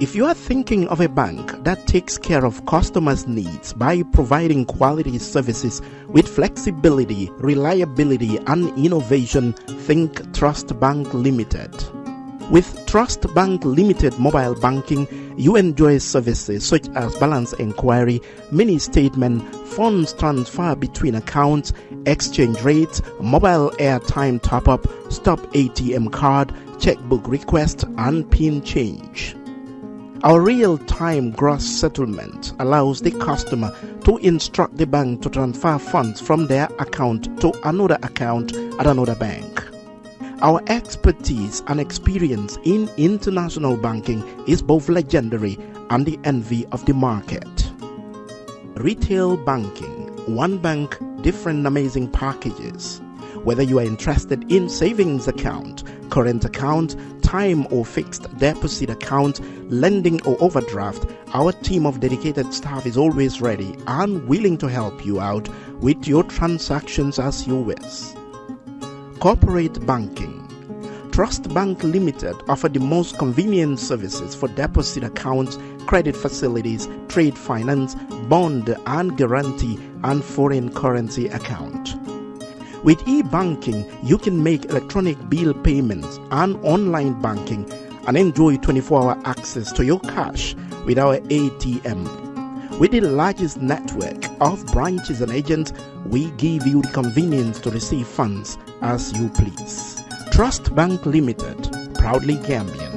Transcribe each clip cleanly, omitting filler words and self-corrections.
If you are thinking of a bank that takes care of customers' needs by providing quality services with flexibility, reliability, and innovation, think Trust Bank Limited. With Trust Bank Limited mobile banking, you enjoy services such as balance inquiry, mini statement, funds transfer between accounts, exchange rates, mobile airtime top-up, stop ATM card, checkbook request, and PIN change. Our real-time gross settlement allows the customer to instruct the bank to transfer funds from their account to another account at another bank. Our expertise and experience in international banking is both legendary and the envy of the market. Retail banking, one bank, different amazing packages. Whether you are interested in savings account, current account, time or fixed deposit account, lending or overdraft, our team of dedicated staff is always ready and willing to help you out with your transactions as you wish. Corporate banking. Trust Bank Limited offer the most convenient services for deposit accounts, credit facilities, trade finance, bond and guarantee, and foreign currency account. With e-banking, you can make electronic bill payments and online banking and enjoy 24-hour access to your cash with our ATM. With the largest network of branches and agents, we give you the convenience to receive funds as you please. Trust Bank Limited, proudly Gambian.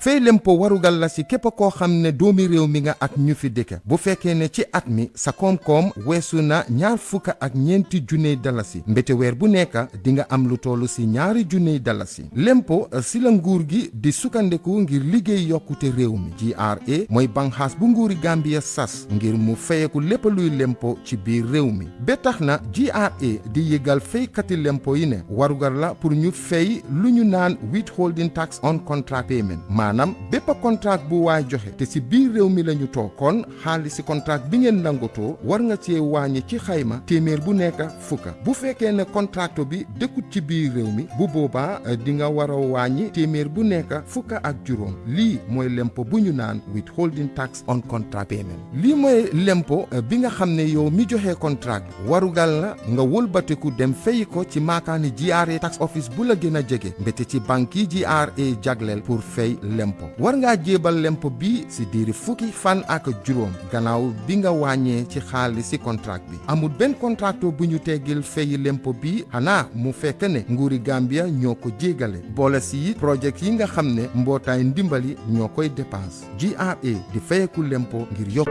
fay lempo warugal la ci képp koo xam ne doomi réew mi nga ak ñu fi dëkk bu fekkee ne ci at mi sa koom-koom weesu na $2,400 dalasi mbete weer bu nekk di nga am lu tollu ci $2,000 dalasi lempo si la nguur gi di sukkandeku ngir liggéey yokkute réew mi GRA mooy banxaas bu nguuri Gambia sas ngir mu fayeku lépp luy lempo ci biir réew mi ba tax na GRA di yëgal faykati lempo yi ne warugal la pour ñu fay lu ñu naan withholding tax on contract payment maanaam bépp contract bu waay joxe te ci biir réew mi lañu toog kon xaalis ci contract bi ngeen nangotoo war nga cee wàññi ci xayma téeméer bu nekk fukka bu fekkee ne contracto bi dëkkut ci biir réew mi bu boobaa di nga war a wàññi téeméer bu nekk fukka ak juróom lii mooy lempo bu ñu naan withholding tax on contract payment lii mooy lempo bi nga xam ne yow mi joxe contract warugal la nga wëlbatiku dem fay ko ci maakaani GRA tax office bu la gën a jege mbete ci banque yi GRA jagleel pour fay lempo war ngaa jébal lempo bi si diiri fukki fan ak juróom gannaaw bi nga wàññee ci xaalis si contract bi amul benn contracto bu ñu teggil fay lempo bi xanaa mu fekk ne nguuri Gambia ñoo ko jégale boole si projet yi nga xam ne mbootaay ndimbali ñoo koy dépense GRA di fayeku lempo ngir yokk.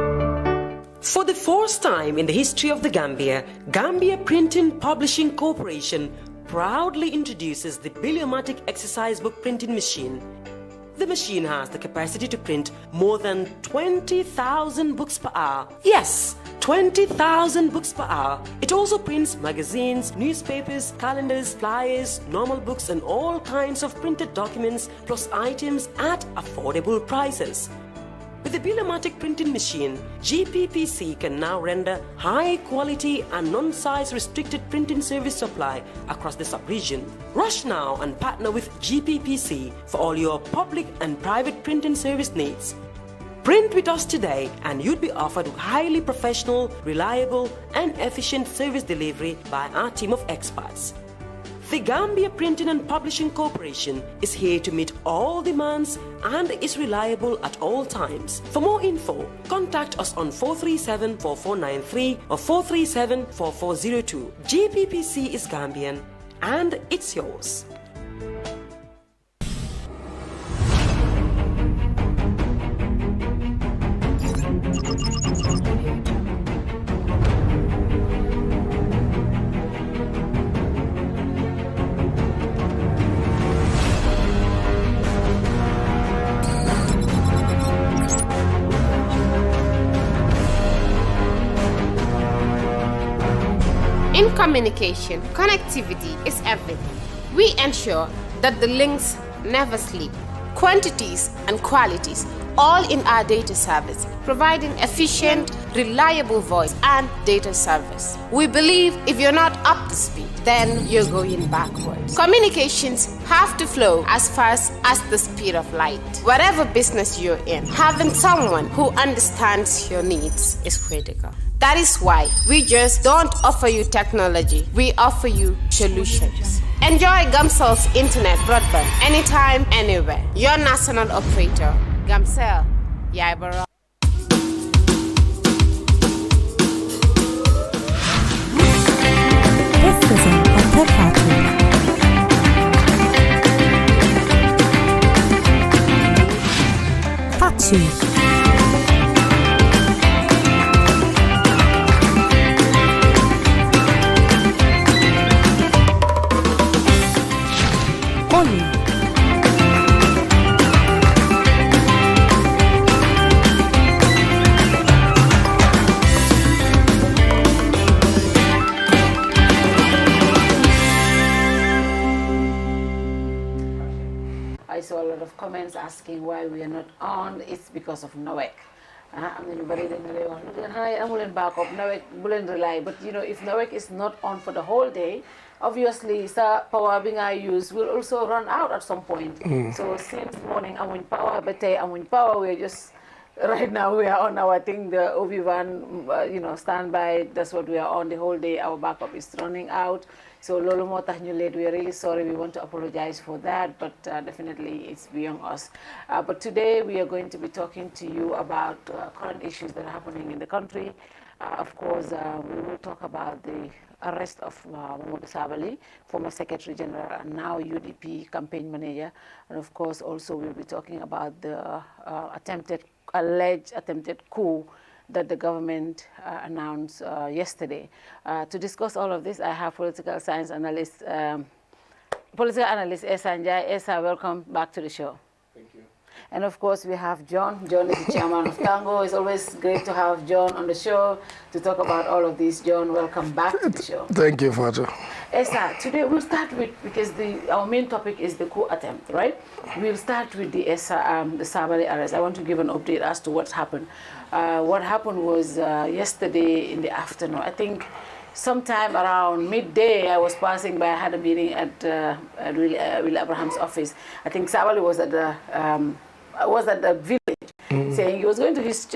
For the first time in the history of the Gambia, Gambia Printing Publishing Corporation proudly introduces the Biliomatic exercise book printing machine. The machine has the capacity to print more than 20,000 books per hour. Yes, 20,000 books per hour. It also prints magazines, newspapers, calendars, flyers, normal books, and all kinds of printed documents, plus items at affordable prices. With the Biliomatic printing machine, GPPC can now render high quality and non-size restricted printing service supply across the sub-region. Rush now and partner with GPPC for all your public and private printing service needs. Print with us today and you'd be offered highly professional, reliable and efficient service delivery by our team of experts. The Gambia Printing and Publishing Corporation is here to meet all demands and is reliable at all times. For more info, contact us on 437-4493 or 437-4402. GPPC is Gambian and it's yours. In communication, connectivity is everything. We ensure that the links never sleep. Quantities and qualities all in our data service, providing efficient, reliable voice and data service. We believe if you're not up to speed, then you're going backwards. Communications have to flow as fast as the speed of light. Whatever business you're in, having someone who understands your needs is critical. That is why we just don't offer you technology, we offer you solutions. Enjoy Gamcel's internet broadband anytime, anywhere. Your national operator, Gamcel, Yaibara. This is a Kerr Fatou. Fatou. I saw a lot of comments asking why we are not on. It's because of NOEC. I'm going to bury the backup. NOEC wouldn't rely. But you know, if NOEC is not on for the whole day, obviously, power being I use will also run out at some point. So since morning, I'm in power, but I'm in power. We're just right now we are on our thing, the OV1, standby. That's what we are on the whole day. Our backup is running out. So Lolo Mota late. We are really sorry. We want to apologize for that, but definitely it's beyond us. But today we are going to be talking to you about current issues that are happening in the country. Of course, we will talk about the arrest of Momodou Sabally, former Secretary General and now UDP campaign manager. And of course, also we'll be talking about the alleged attempted coup that the government announced yesterday. To discuss all of this, I have political science analyst, Esa Njie. Esa, welcome back to the show. Thank you. And of course, we have John. John is the chairman of Tango. It's always great to have John on the show to talk about all of this. John, welcome back to the show. Thank you, Fatou. Esa, today we'll start with, because our main topic is the coup attempt, right? We'll start with the Sabally arrest. I want to give an update as to what's happened. What happened was yesterday in the afternoon, I think sometime around midday, I was passing by. I had a meeting at Will Abraham's office. I think Sabally was at the village, saying he was going to his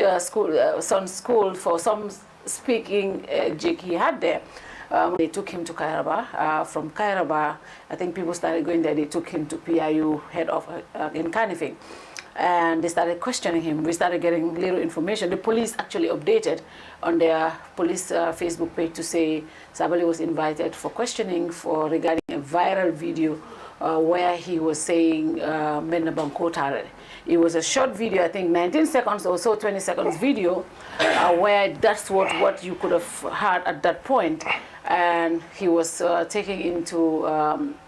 son's school for some speaking gig he had there. They took him to Kairaba. From Kairaba, I think people started going there. They took him to PIU head office in Kanifing. And they started questioning him. We started getting little information. The police actually updated on their police Facebook page to say Sabally was invited for questioning regarding a viral video where he was saying Menna Bankotare. It was a short video, I think 19 seconds or so, 20 seconds video, where that's what you could have heard at that point. And he was taken into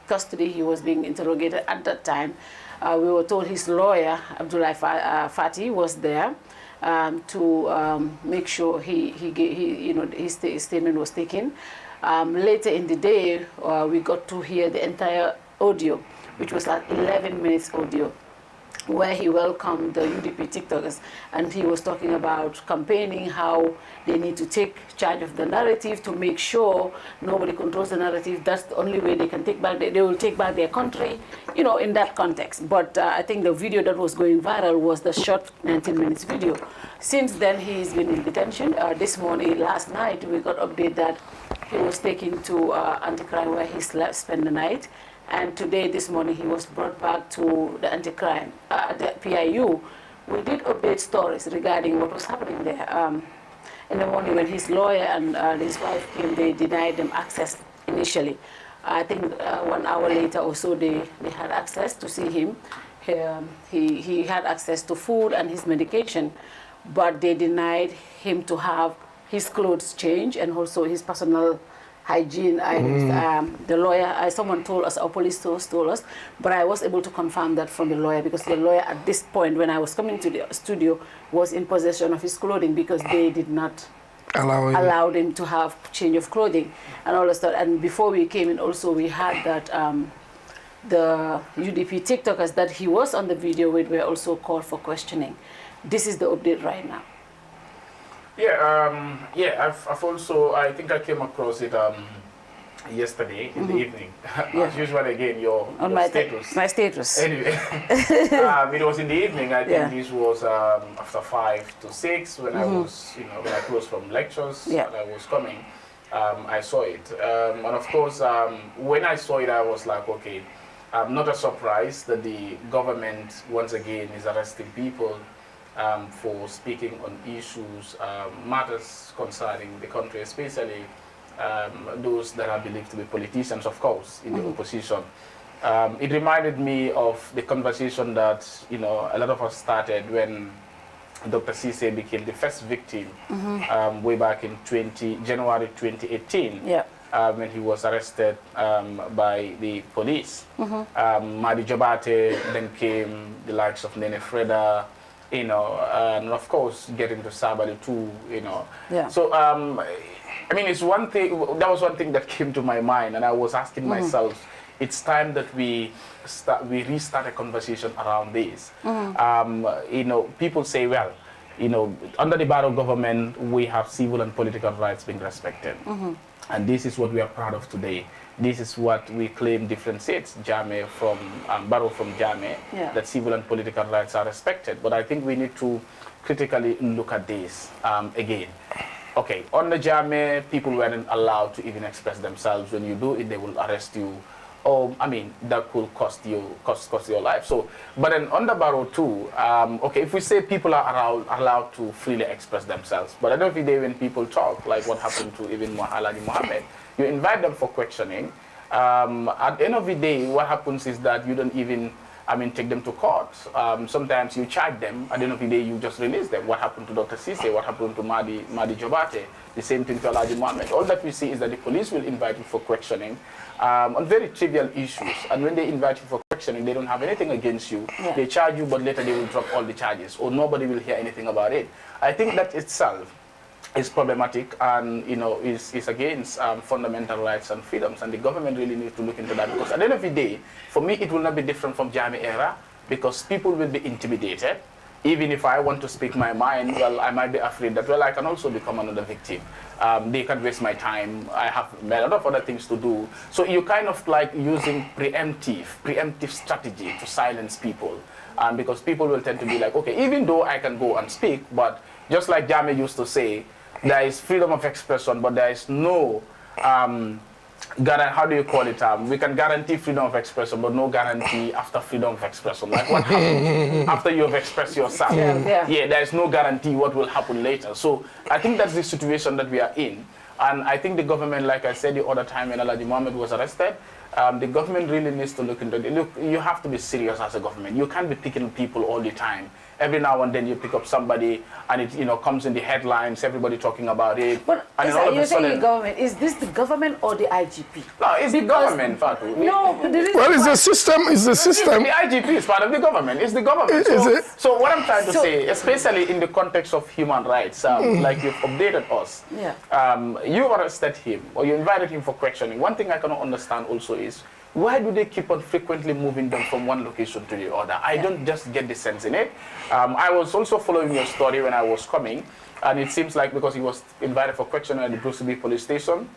custody. He was being interrogated at that time. We were told his lawyer, Abdullah Fati, was there to make sure his statement was taken. Later in the day, we got to hear the entire audio, which was like 11 minutes audio, where he welcomed the UDP TikTokers, and he was talking about campaigning, how they need to take charge of the narrative to make sure nobody controls the narrative. That's the only way they can take back, they will take back their country, in that context. But I think the video that was going viral was the short 19 minutes video. Since then, he's been in detention. This morning, last night, we got update that he was taken to anti-crime where he spent the night. And today, this morning, he was brought back to the anti-crime, the PIU. We did update stories regarding what was happening there. In the morning, when his lawyer and his wife came, they denied them access initially. I think 1 hour later or so, they had access to see him. He had access to food and his medication, but they denied him to have his clothes changed and also his personal hygiene items. The lawyer, someone told us, our police source told us, but I was able to confirm that from the lawyer, because the lawyer at this point, when I was coming to the studio, was in possession of his clothing, because they did not allow him to have change of clothing and all that stuff. And before we came in also, we had that the UDP TikTokers that he was on the video with were also called for questioning. This is the update right now. Yeah, I've also, I think I came across it yesterday in the evening. As usual, again, your status. My status. Anyway, it was in the evening. I think this was after 5 to 6 when I was, when I closed from lectures and I was coming. I saw it. And of course, when I saw it, I was like, okay, not a surprise that the government, once again, is arresting people for speaking on issues, matters concerning the country, especially those that are believed to be politicians, of course, in the opposition. It reminded me of the conversation that, a lot of us started when Dr. Cisse became the first victim way back in January 2018, when he was arrested by the police. Madi Jobate, then came the likes of Nene Freda, and of course getting to Sabally too, So, I mean, it's one thing, that was one thing that came to my mind, and I was asking myself, it's time that we restart a conversation around this. People say, well, under the Barrow government, we have civil and political rights being respected. And this is what we are proud of today. This is what we claim differentiates Jame from, Barrow from Jame, that civil and political rights are respected. But I think we need to critically look at this again. Okay, on the Jame, people weren't allowed to even express themselves. When you do it, they will arrest you. Or, I mean, that could cost your life. So, but then on the Barrow too, okay, if we say people are allowed to freely express themselves, but at the end of the day, when people talk, like what happened to even Alaji Mohammed, you invite them for questioning. At the end of the day, what happens is that you don't even, take them to court. Sometimes you charge them. At the end of the day, you just release them. What happened to Dr. Cisse? What happened to Madi Jobate? The same thing to Alaji Mohammed. All that we see is that the police will invite you for questioning on very trivial issues. And when they invite you for questioning, they don't have anything against you. They charge you, but later they will drop all the charges, or nobody will hear anything about it. I think that itself is problematic and is against fundamental rights and freedoms, and the government really needs to look into that, because at the end of the day, for me, it will not be different from Jame era, because people will be intimidated. Even if I want to speak my mind, well, I might be afraid that, well, I can also become another victim. They can waste my time. I have a lot of other things to do. So you're kind of like using preemptive strategy to silence people, because people will tend to be like, okay, even though I can go and speak, but just like Jame used to say, there is freedom of expression, but there is no, how do you call it? We can guarantee freedom of expression, but no guarantee after freedom of expression. Like what happens after you have expressed yourself? There is no guarantee what will happen later. So I think that's the situation that we are in. And I think the government, like I said the other time when Alaji Mohammed was arrested, the government really needs to look into it. Look, you have to be serious as a government. You can't be picking people all the time. Every now and then you pick up somebody and it comes in the headlines, everybody talking about it. But you're saying the government. Is this the government or the IGP? No, it's the government, Fatou. No, well, it's the system. It's the system. The IGP is part of the government. It's the government. So what I'm trying to say, especially in the context of human rights, like you've updated us, you arrested him or you invited him for questioning. One thing I cannot understand also is, why do they keep on frequently moving them from one location to the other? I don't just get the sense in it. I was also following your story when I was coming, and it seems like because he was invited for questioning at the Bruce Lee police station,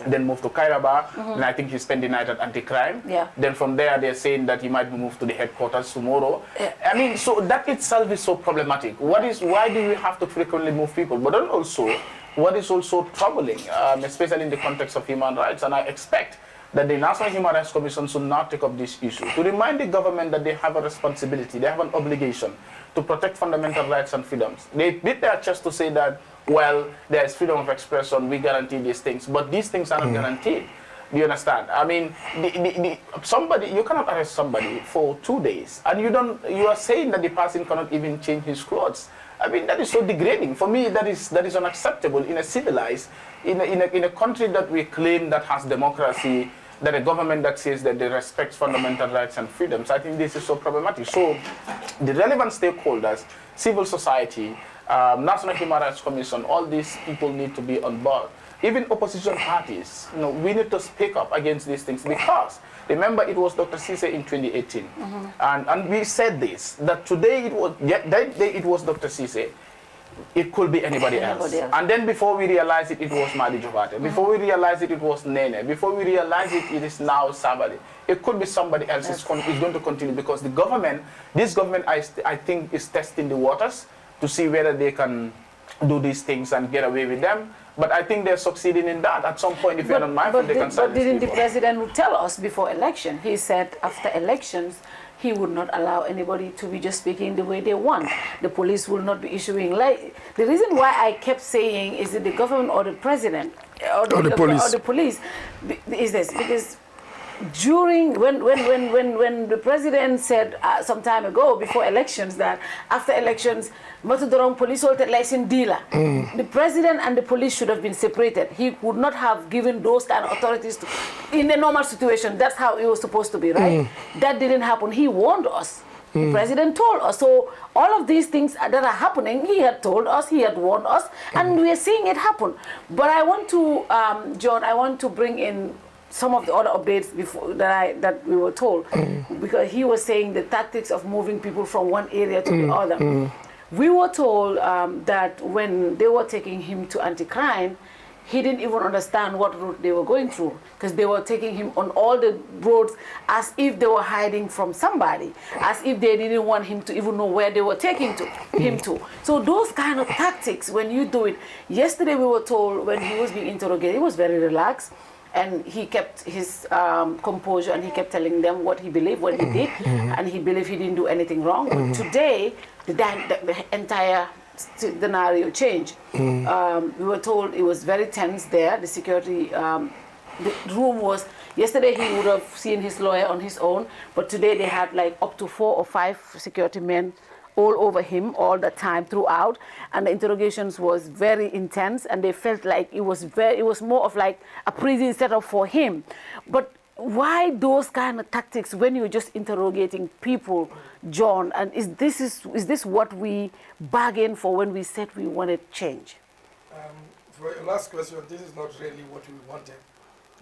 then moved to Kairaba, and I think he spent the night at anti-crime. Then from there, they're saying that he might be moved to the headquarters tomorrow. I mean, so that itself is so problematic. Why do we have to frequently move people? But then also, what is also troubling, especially in the context of human rights, and I expect that the National Human Rights Commission should not take up this issue, to remind the government that they have a responsibility, they have an obligation to protect fundamental rights and freedoms. They beat their chest to say that, well, there is freedom of expression, we guarantee these things, but these things are not guaranteed. Do you understand? I mean, you cannot arrest somebody for 2 days, and you are saying that the person cannot even change his clothes. I mean, that is so degrading. For me, that is unacceptable in a civilized, in a country that we claim that has democracy, that a government that says that they respect fundamental rights and freedoms. I think this is so problematic. So the relevant stakeholders, civil society, National Human Rights Commission, all these people need to be on board. Even opposition parties, we need to speak up against these things because remember it was Dr. Cisse in 2018, and we said this, that today that day it was Dr. Cisse. It could be anybody else. And then before we realized it, it was Madi Jovate. Before we realized it, it was Nene. Before we realized it, it is now Sabally. It could be somebody else is going to continue because the government, this government, I think, is testing the waters to see whether they can do these things and get away with them. But I think they're succeeding in that. At some point, if you're not mindful, they can silence But didn't people. the president tell us before election? He said after elections, he would not allow anybody to be just speaking the way they want. The police will not be issuing. Like the reason why I kept saying is that the government or the president or the police is this because during when the president said some time ago before elections that after elections Matudorong police altered license dealer, the president and the police should have been separated. He would not have given those kind of authorities to, in a normal situation. That's how it was supposed to be, right? That didn't happen. He warned us. The president told us. So all of these things that are happening, he had told us, he had warned us, and we are seeing it happen. But I want to, John, I want to bring in some of the other updates before that we were told, because he was saying the tactics of moving people from one area to the other. We were told that when they were taking him to anti-crime, he didn't even understand what route they were going through because they were taking him on all the roads as if they were hiding from somebody, as if they didn't want him to even know where they were taking him to. So those kind of tactics, when you do it, yesterday we were told when he was being interrogated, he was very relaxed. And he kept his composure and he kept telling them what he believed, what he did, and he believed he didn't do anything wrong. But today, the entire scenario changed. We were told it was very tense there. The security, the room was, yesterday he would have seen his lawyer on his own, but today they had like up to 4 or 5 security men all over him all the time throughout, and the interrogations was very intense, and they felt like it was more of like a prison setup for him. But why those kind of tactics when you're just interrogating people, John? And is this what we bargained for when we said we wanted change? For your last question, this is not really what we wanted.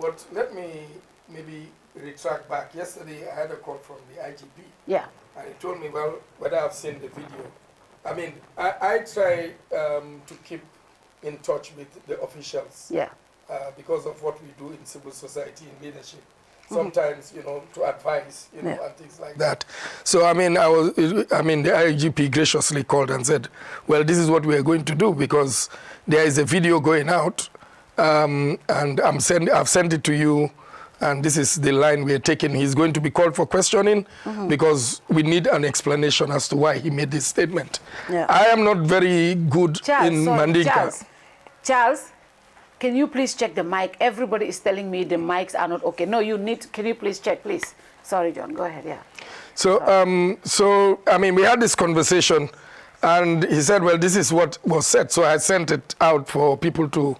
But let me maybe retract back. Yesterday I had a call from the IGP. Yeah. And he told me, well, whether I've seen the video. I mean, I try to keep in touch with the officials. Yeah. Because of what we do in civil society, in leadership. Sometimes, to advise, and things like that. So, I mean, the IGP graciously called and said, well, this is what we are going to do because there is a video going out and I've sent it to you. And this is the line we're taking. He's going to be called for questioning because we need an explanation as to why he made this statement. Yeah. I am not very good in Mandinka. Charles, can you please check the mic? Everybody is telling me the mics are not okay. No, can you please check, please? Sorry, John, go ahead, yeah. So, I mean, we had this conversation and he said, well, this is what was said. So I sent it out for people to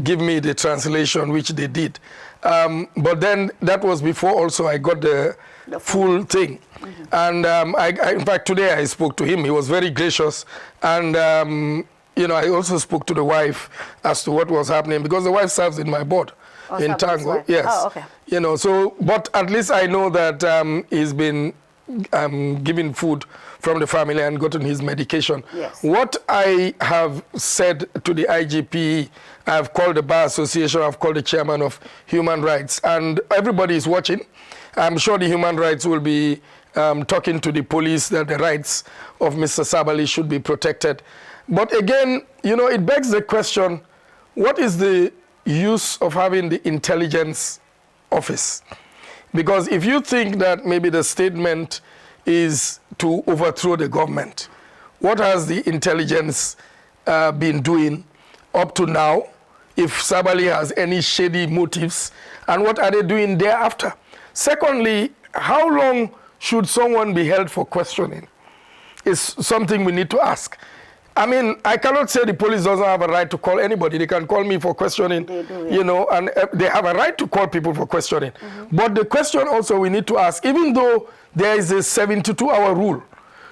give me the translation, which they did. But then that was before also I got the full thing. And in fact, today I spoke to him. He was very gracious. And, I also spoke to the wife as to what was happening because the wife serves in my board in Tango. Yes. Oh, okay. But at least I know that he's been given food from the family and gotten his medication. Yes. What I have said to the IGP, I've called the Bar Association, I've called the chairman of Human Rights, and everybody is watching. I'm sure the Human Rights will be talking to the police that the rights of Mr. Sabally should be protected. But again, it begs the question, what is the use of having the intelligence office? Because if you think that maybe the statement is to overthrow the government, what has the intelligence been doing up to now? If Sabally has any shady motives, and what are they doing thereafter? Secondly, how long should someone be held for questioning? Is something we need to ask. I mean, I cannot say the police doesn't have a right to call anybody. They can call me for questioning, they do, yeah. And they have a right to call people for questioning. But the question also we need to ask, even though there is a 72-hour rule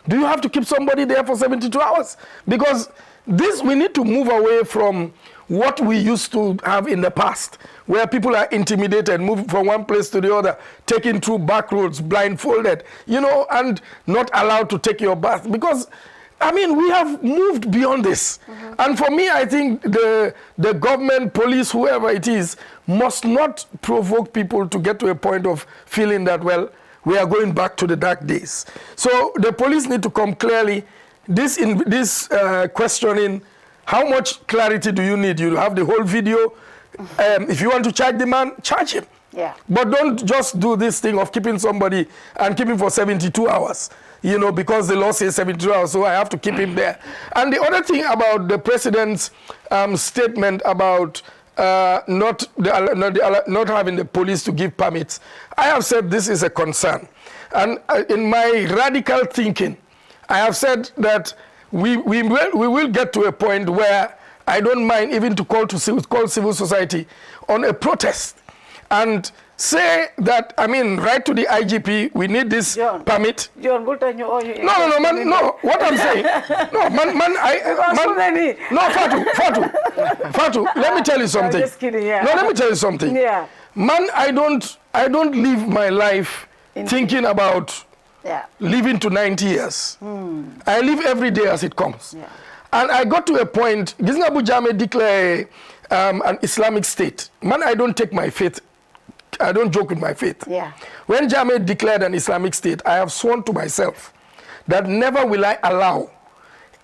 Do you have to keep somebody there for 72 hours? Because we need to move away from what we used to have in the past, where people are intimidated, moving from one place to the other, taking through back roads, blindfolded, and not allowed to take your bath. Because, we have moved beyond this. And for me, I think the government, police, whoever it is, must not provoke people to get to a point of feeling that, well, we are going back to the dark days. So the police need to come clearly. This questioning, how much clarity do you need? You have the whole video. If you want to charge the man, charge him. Yeah. But don't just do this thing of keeping somebody and keep him for 72 hours, because the law says 72 hours, so I have to keep him there. And the other thing about the president's statement about not having the police to give permits, I have said this is a concern. And in my radical thinking, I have said that we will get to a point where I don't mind even to call civil society on a protest and say that, write to the IGP, we need this permit. John, no, man, no, what I'm saying, no, Fatou, let me tell you something. I'm just kidding, yeah. No, let me tell you something. Yeah. Man, I don't live my life thinking about living to 90 years. I live every day as it comes. Yeah. And I got to a point, Abu Jammeh declared an Islamic state. Man, I don't take my faith. I don't joke with my faith. Yeah. When Jammeh declared an Islamic state, I have sworn to myself that never will I allow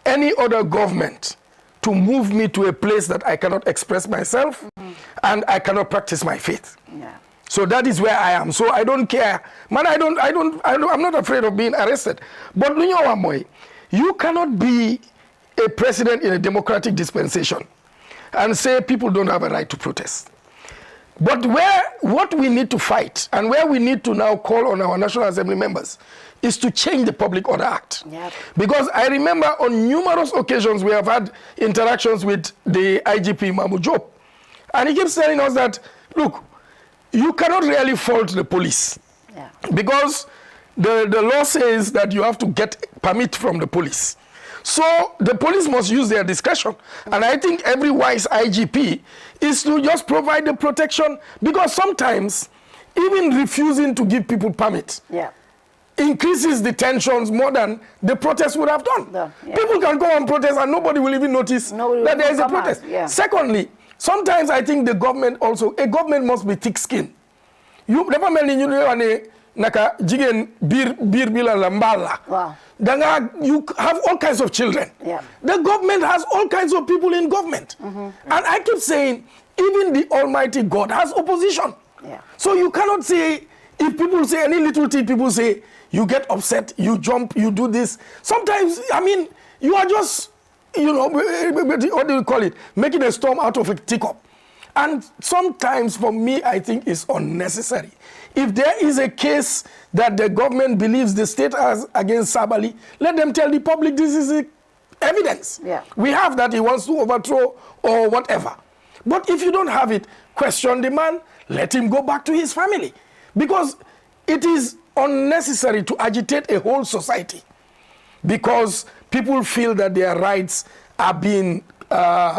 any other government to move me to a place that I cannot express myself and I cannot practice my faith. Yeah. So that is where I am. So I don't care. Man, I'm not afraid of being arrested. But you cannot be a president in a democratic dispensation and say people don't have a right to protest. But what we need to fight and where we need to now call on our National Assembly members is to change the Public Order Act. Yep. Because I remember on numerous occasions we have had interactions with the IGP, Momodou, and he keeps telling us that, look, you cannot really fault the police. Yeah. Because the law says that you have to get permit from the police. So the police must use their discretion. And I think every wise IGP is to just provide the protection, because sometimes even refusing to give people permit increases the tensions more than the protest would have done. Yeah. People can go and protest and nobody will even notice that there is a protest. Yeah. Secondly, sometimes I think a government must be thick-skinned. You never naka jigen bir bila lambala. Wow. You have all kinds of children. Yeah. The government has all kinds of people in government. And I keep saying, even the Almighty God has opposition. Yeah. So you cannot say, if people say any little thing, people say, you get upset, you jump, you do this. Sometimes, you are just, what do you call it? Making a storm out of a teacup. And sometimes, for me, I think it's unnecessary. If there is a case that the government believes the state has against Sabally, let them tell the public this is the evidence. Yeah. We have that he wants to overthrow or whatever. But if you don't have it, question the man, let him go back to his family. Because it is unnecessary to agitate a whole society because people feel that their rights are being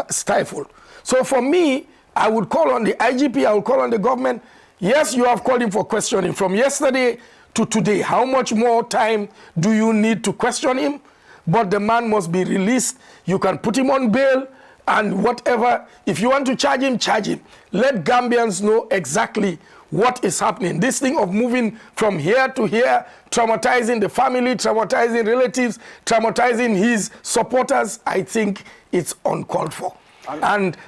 stifled. So for me, I would call on the IGP, I would call on the government. Yes, you have called him for questioning from yesterday to today. How much more time do you need to question him? But the man must be released. You can put him on bail and whatever. If you want to charge him, charge him. Let Gambians know exactly what is happening. This thing of moving from here to here, traumatizing the family, traumatizing relatives, traumatizing his supporters, I think it's uncalled for.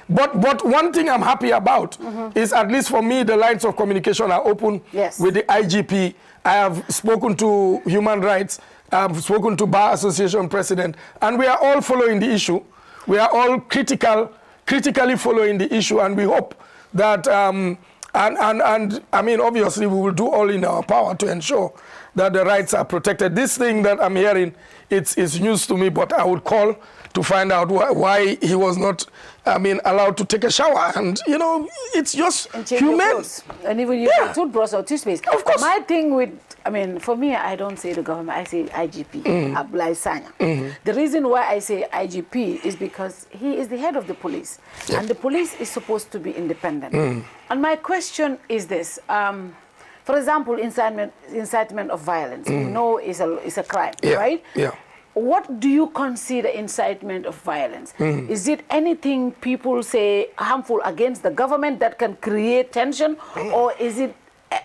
But one thing I'm happy about is, at least for me, the lines of communication are open with the IGP. I have spoken to human rights. I've spoken to Bar Association president, and we are all following the issue. We are all critically following the issue, and we hope that, obviously we will do all in our power to ensure that the rights are protected. This thing that I'm hearing, it's news to me, but I would call to find out why he was not I mean, allowed to take a shower, and you know, it's just humane. And even use a toothbrush or toothpaste. Of course. My thing with, I mean, for me, I don't say the government, I say IGP, Abdoulaye Sanya. The reason why I say IGP is because he is the head of the police, and the police is supposed to be independent. And my question is this. For example, incitement of violence, we know is a crime, right? Yeah. What do you consider incitement of violence? Is it anything people say harmful against the government that can create tension, or is it,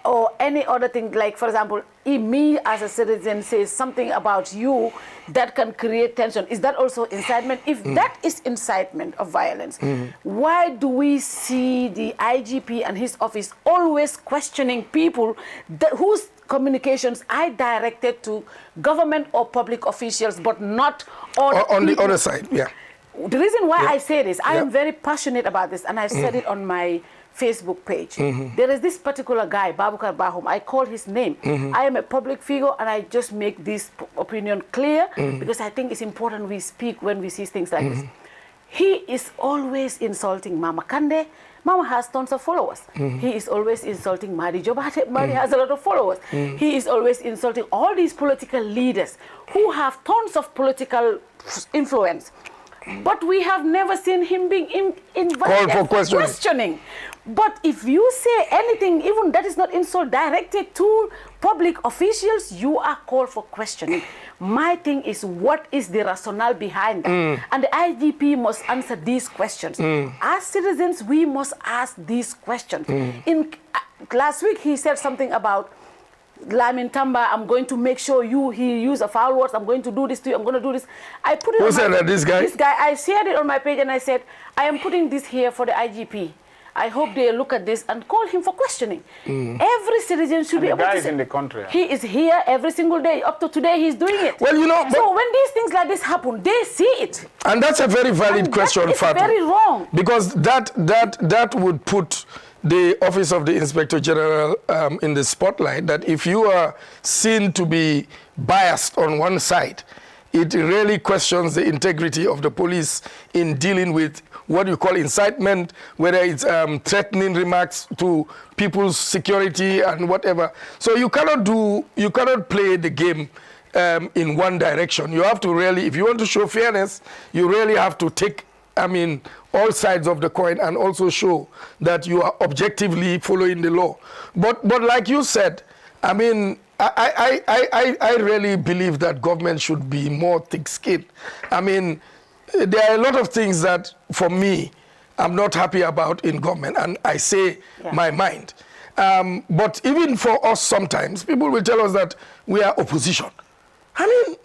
or any other thing, like, for example, if me as a citizen says something about you that can create tension, is that also incitement? If that is incitement of violence, why do we see the IGP and his office always questioning people whose communications are directed to government or public officials, but not on the other side? Yeah. The reason why I say this, I am very passionate about this, and I said it on my Facebook page. There is this particular guy, Babukar Bahum, I call his name. I am a public figure, and I just make this opinion clear because I think it's important we speak when we see things like this. He is always insulting Mama Kande. Mama has tons of followers. He is always insulting Madi Jobate. Madi has a lot of followers. He is always insulting all these political leaders who have tons of political influence. But we have never seen him being invited for questioning. But if you say anything, even that is not insult directed to public officials, you are called for questioning. My thing is, what is the rationale behind that? And the IGP must answer these questions. As citizens, we must ask these questions. Last week, he said something about Lamin Tamba, I'm going to make sure he used a foul words, I'm going to do this to you, I'm going to do this. I put it Who said that, this guy? This guy, I shared it on my page and I said, I am putting this here for the IGP. I hope they look at this and call him for questioning. Every citizen should be able to say. The guy is in the country. He is here every single day. Up to today, he's doing it. Well, you know. So when these things like this happen, they see it. And that's a very valid question, Fatou. It's very wrong. Because that would put the Office of the Inspector General in the spotlight, that if you are seen to be biased on one side, it really questions the integrity of the police in dealing with what you call incitement, whether it's threatening remarks to people's security and whatever. So you cannot play the game in one direction. You have to really, if you want to show fairness, you really have to take, I mean, all sides of the coin and also show that you are objectively following the law. But like you said, I mean, I really believe that government should be more thick-skinned. I mean, there are a lot of things that, for me, I'm not happy about in government, and I say my mind. But even for us, sometimes, people will tell us that we are opposition. I mean,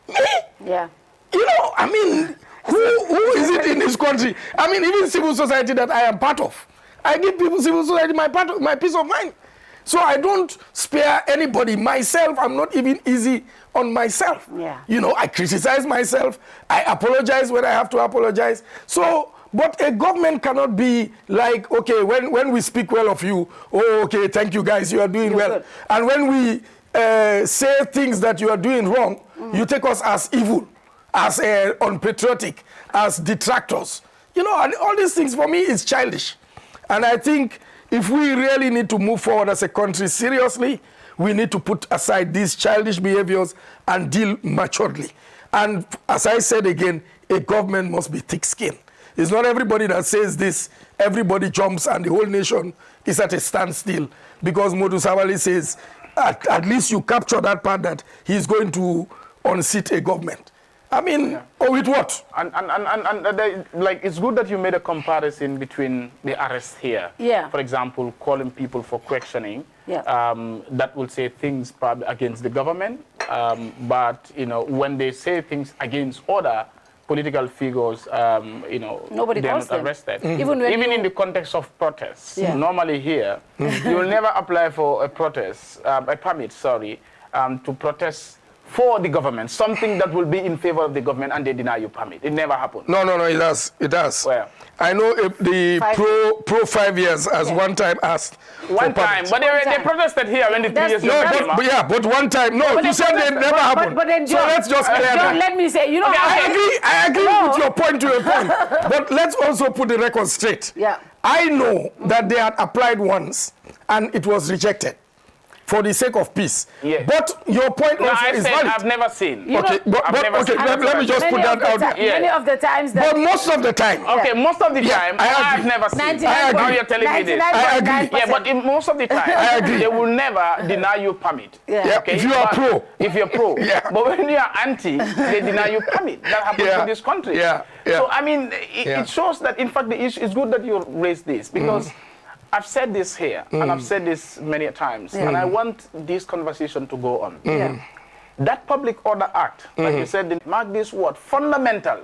me? Yeah. You know, I mean, who is it in this country? I mean, even civil society that I am part of. I give people civil society my peace of mind. So I don't spare anybody. Myself, I'm not even easy on myself. Yeah. You know, I criticize myself. I apologize when I have to apologize. So, but a government cannot be like, okay, when we speak well of you, oh, okay, thank you guys, you are doing well. Good. And when we say things that you are doing wrong, you take us as evil, as unpatriotic, as detractors. You know, and all these things for me is childish. And I think if we really need to move forward as a country seriously, we need to put aside these childish behaviors and deal maturely. And as I said again, a government must be thick-skinned. It's not everybody that says this, everybody jumps and the whole nation is at a standstill. Because Momodou Sabally says, at least you capture that part that he's going to unseat a government. I mean, or with what? And like, it's good that you made a comparison between the arrest here. Yeah. For example, calling people for questioning. Yeah. That will say things probably against the government. But, you know, when they say things against other political figures, you know, nobody they're calls not them. arrested. Even in the context of protests. Normally here, you will never apply for a protest, a permit, sorry, to protest for the government, something that will be in favor of the government, and they deny you permit. It never happened. No, it does. It does. Where? I know the pro 5 years has one time asked. One time, but they protested here when the 3 years. But one time. No, you said it never happened. But then, so let's just clear that. Let me say, you know, I agree with your point to a point. But let's also put the record straight. Yeah. I know that they had applied once and it was rejected for the sake of peace. Yeah. But your point also is valid. I've never seen. Okay, let me just put that out there. Many of the times that... But most of the time. Okay, most of the time, I've never seen. I agree. Now you're telling me this. I agree. Yeah, but in most of the time, I agree. they will never deny you permit. Yeah. Okay? If you are pro. If you're pro. Yeah. But when you are anti, they deny you permit. That happens in this country. Yeah. So, I mean, it shows that, in fact, the issue is good that you raised this, because I've said this here, and I've said this many times, and I want this conversation to go on. That Public Order Act, like you said, mark this word, fundamental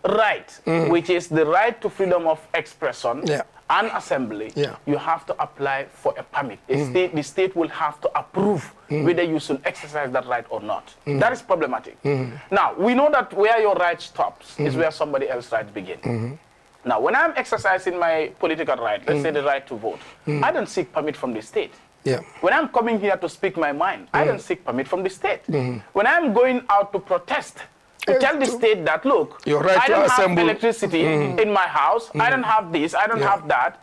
right, which is the right to freedom of expression and assembly, you have to apply for a permit. The state will have to approve whether you should exercise that right or not. That is problematic. Now, we know that where your right stops is where somebody else's rights begin. Now, when I'm exercising my political right, let's say the right to vote, I don't seek permit from the state. When I'm coming here to speak my mind, I don't seek permit from the state. When I'm going out to protest, to tell the state that, look, I don't have electricity in my house, I don't have this, I don't have that,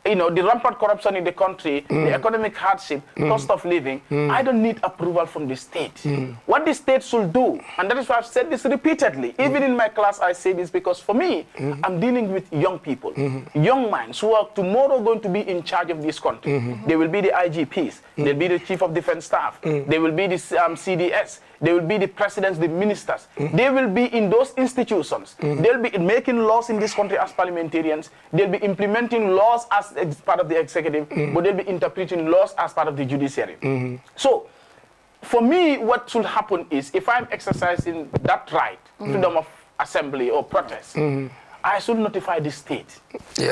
you know, the rampant corruption in the country, the economic hardship, cost of living, I don't need approval from the state. What the state should do, and that is why I've said this repeatedly, even in my class I say this, because for me, I'm dealing with young people, young minds who are tomorrow going to be in charge of this country. They will be the IGPs, they'll be the Chief of Defense Staff, they will be the CDS, they will be the presidents, the ministers. They will be in those institutions. They'll be making laws in this country as parliamentarians. They'll be implementing laws as part of the executive, but they'll be interpreting laws as part of the judiciary. So, for me, what should happen is, if I'm exercising that right, freedom of assembly or protest, I should notify the state.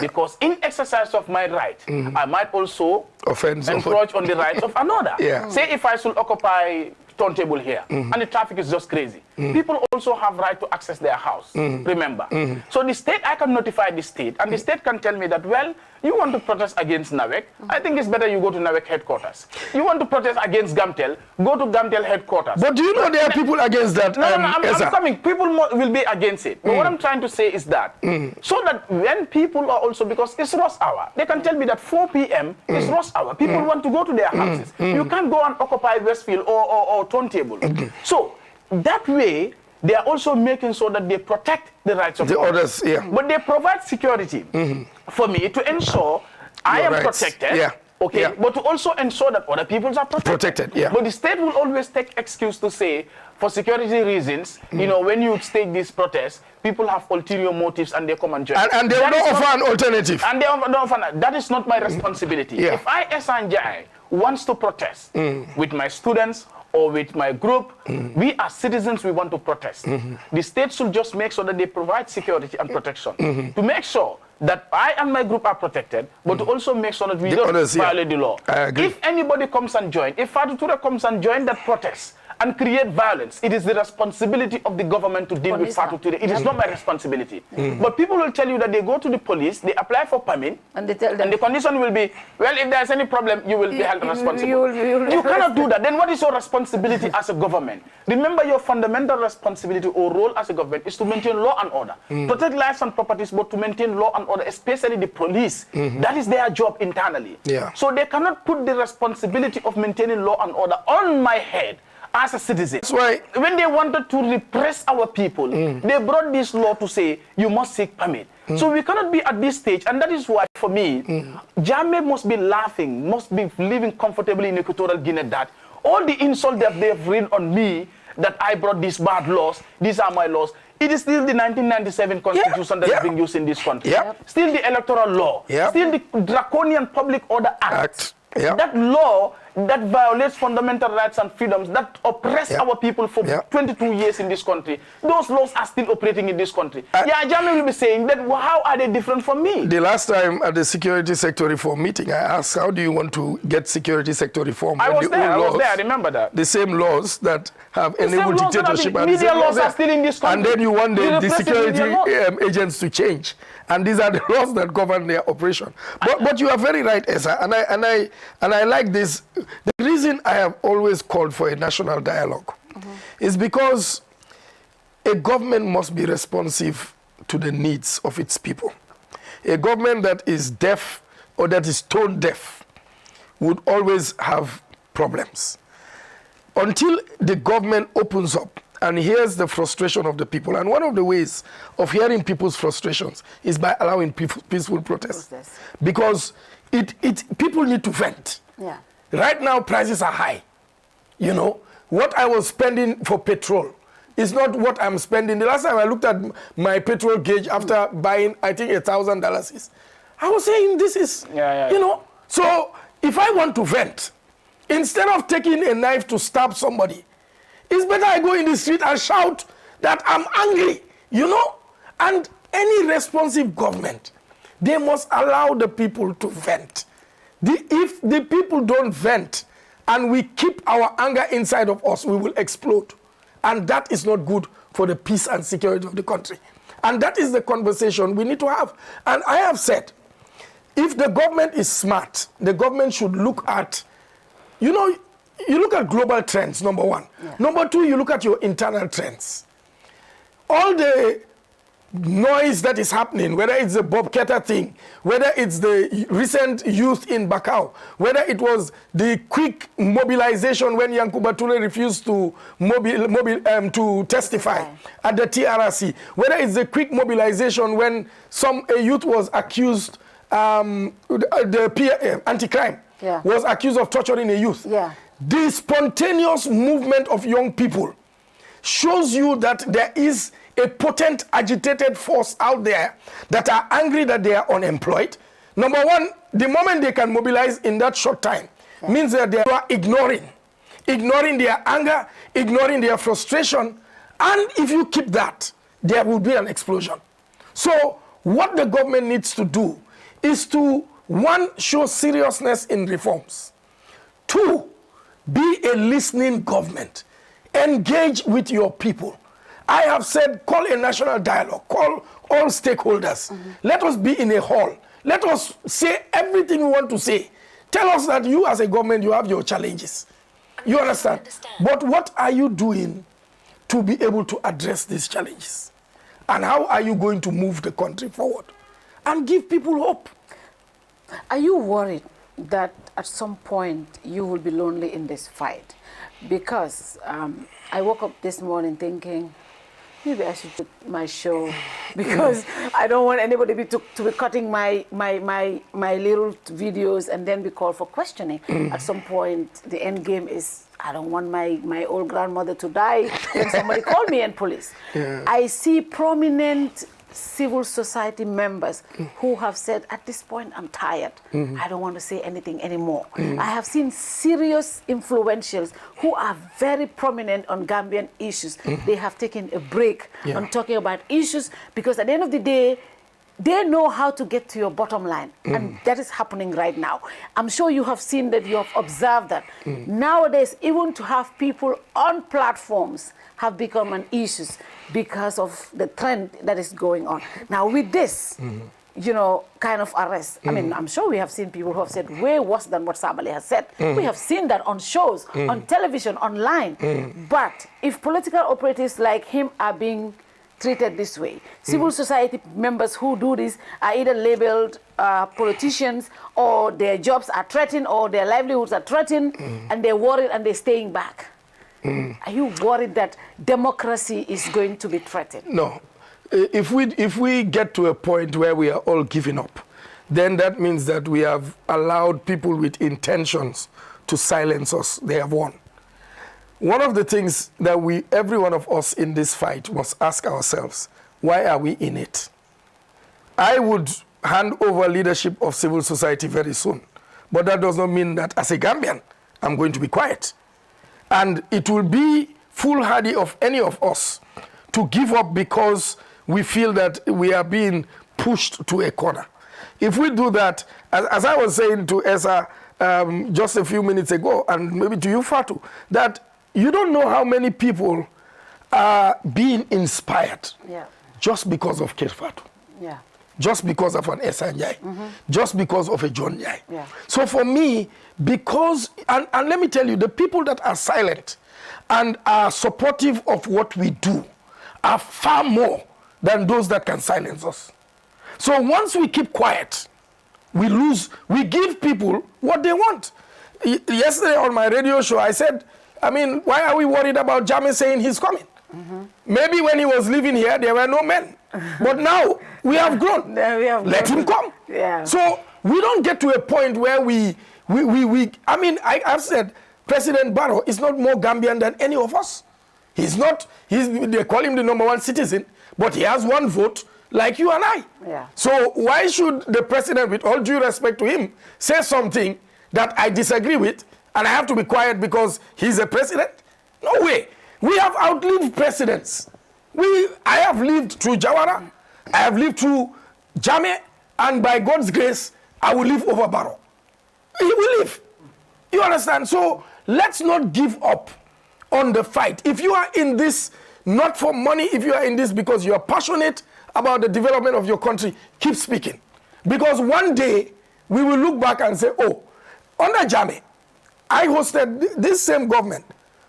Because in exercise of my right, I might also encroach on the rights of another. Say if I should occupy turntable here, and the traffic is just crazy. People also have right to access their house, remember. So the state, I can notify the state, and the state can tell me that, well, you want to protest against NAWEC, I think it's better you go to NAWEC headquarters. You want to protest against Gamtel, go to Gamtel headquarters. But do you know there are people against that? No, I'm coming. People will be against it. But what I'm trying to say is that, so that when people are also, because it's rush hour, they can tell me that 4 p.m. is rush hour. People want to go to their houses. You can't go and occupy Westfield or turntable. So that way, they are also making sure that they protect the rights of the others. But they provide security for me to ensure I am protected. Okay, but to also ensure that other people are protected. But the state will always take excuse to say, for security reasons, you know, when you stage this protest, people have ulterior motives and they come and join. And they don't offer an alternative. And they don't offer. That is not my responsibility. If I, Njie, wants to protest with my students or with my group, we as citizens, we want to protest. The state should just make sure that they provide security and protection to make sure that I and my group are protected, but to also make sure that we don't violate the law. If anybody comes and join, if Fatou Touré comes and join that protest and create violence, it is the responsibility of the government to deal with Fatou Touré. It is not my responsibility. But people will tell you that they go to the police, they apply for permit, and they tell them, and the condition will be, well, if there's any problem, you will be held responsible. You cannot do that. Then what is your responsibility as a government? Remember, your fundamental responsibility or role as a government is to maintain law and order, protect lives and properties, but to maintain law and order, especially the police. That is their job internally. So they cannot put the responsibility of maintaining law and order on my head as a citizen. That's why when they wanted to repress our people, they brought this law to say you must seek permit. So we cannot be at this stage, and that is why, for me, Jammeh must be laughing, must be living comfortably in Equatorial Guinea, that all the insult that they've written on me, that I brought these bad laws, these are my laws, it is still the 1997 constitution that is being used in this country. Still the electoral law. Still the draconian Public Order Act. That law that violates fundamental rights and freedoms, that oppress our people for 22 years in this country, those laws are still operating in this country. Jammeh will be saying that, well, how are they different from me? The last time at the security sector reform meeting, I asked, how do you want to get security sector reform? I was there, I remember that. The same laws that have enabled dictatorship. And media laws are still in this country. And then you want the security agents to change. And these are the laws that govern their operation. But you are very right, Esa, and I like this. The reason I have always called for a national dialogue is because a government must be responsive to the needs of its people. A government that is deaf or that is tone deaf would always have problems. Until the government opens up and hears the frustration of the people, and one of the ways of hearing people's frustrations is by allowing peaceful protest. Because people need to vent. Yeah. Right now, prices are high. You know, what I was spending for petrol is not what I'm spending. The last time I looked at my petrol gauge after buying, I think, $1,000, I was saying this is, you know. So if I want to vent, instead of taking a knife to stab somebody, it's better I go in the street and shout that I'm angry, you know? And any responsive government, they must allow the people to vent. If the people don't vent and we keep our anger inside of us, we will explode. And that is not good for the peace and security of the country. And that is the conversation we need to have. And I have said, if the government is smart, the government should look at, you know, you look at global trends, number one. Yeah. Number two, you look at your internal trends. All the noise that is happening, whether it's the Bob Ketter thing, whether it's the recent youth in Bakau, whether it was the quick mobilization when Yankuba Toure refused to to testify at the TRRC, whether it's the quick mobilization when a youth was accused, the anti-crime was accused of torturing a youth. Yeah. The spontaneous movement of young people shows you that there is a potent, agitated force out there that are angry that they are unemployed. Number one, the moment they can mobilize in that short time means that they are ignoring their anger, ignoring their frustration. And if you keep that, there will be an explosion. So what the government needs to do is to, one, show seriousness in reforms. Two, be a listening government. Engage with your people. I have said, call a national dialogue, call all stakeholders. Let us be in a hall. Let us say everything we want to say. Tell us that you as a government, you have your challenges. You understand? But what are you doing to be able to address these challenges? And how are you going to move the country forward? And give people hope. Are you worried that at some point you will be lonely in this fight? Because I woke up this morning thinking, maybe I should do my show, because I don't want anybody to be cutting my little videos and then be called for questioning. At some point, the end game is, I don't want my old grandmother to die when somebody called me and police. I see prominent civil society members who have said, at this point, I'm tired. I don't want to say anything anymore. I have seen serious influentials who are very prominent on Gambian issues. They have taken a break on talking about issues because at the end of the day, they know how to get to your bottom line. And that is happening right now. I'm sure you have seen that, you have observed that. Nowadays, even to have people on platforms have become an issue because of the trend that is going on. Now with this, you know, kind of arrest, I mean, I'm sure we have seen people who have said way worse than what Sabally has said. We have seen that on shows, on television, online. But if political operatives like him are being treated this way, civil society members who do this are either labeled politicians, or their jobs are threatened, or their livelihoods are threatened, and they're worried and they're staying back. Are you worried that democracy is going to be threatened? No. If we get to a point where we are all giving up, then that means that we have allowed people with intentions to silence us. They have won. One of the things that every one of us in this fight must ask ourselves, why are we in it? I would hand over leadership of civil society very soon, but that does not mean that as a Gambian, I'm going to be quiet. And it will be foolhardy of any of us to give up because we feel that we are being pushed to a corner. If we do that, as I was saying to Esa just a few minutes ago, and maybe to you, Fatou, that you don't know how many people are being inspired just because of Kerr Fatou. Yeah. Just because of an Esa Njie, just because of a John Njie. So for me, because, and let me tell you, the people that are silent and are supportive of what we do are far more than those that can silence us. So once we keep quiet, we give people what they want. Yesterday on my radio show, I said, I mean, why are we worried about Jammeh saying he's coming? Maybe when he was living here, there were no men. But now we have grown. Let him come. So we don't get to a point where I mean, I've said President Barrow is not more Gambian than any of us. They call him the #1 citizen, but he has one vote like you and I. So why should the president, with all due respect to him, say something that I disagree with and I have to be quiet because he's a president? No way. We have outlived presidents. I have lived through Jawara, I have lived through Jammeh, and by God's grace, I will live over Barrow. He will live. You understand? So let's not give up on the fight. If you are in this not for money, if you are in this because you are passionate about the development of your country, keep speaking. Because one day, we will look back and say, oh, under Jammeh, I hosted this same government.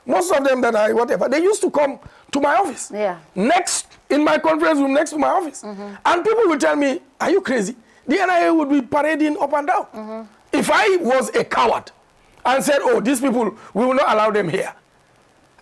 Most of them they used to come to my office. Next, in my conference room next to my office. And people will tell me, are you crazy? The NIA would be parading up and down. If I was a coward and said, oh, these people, we will not allow them here,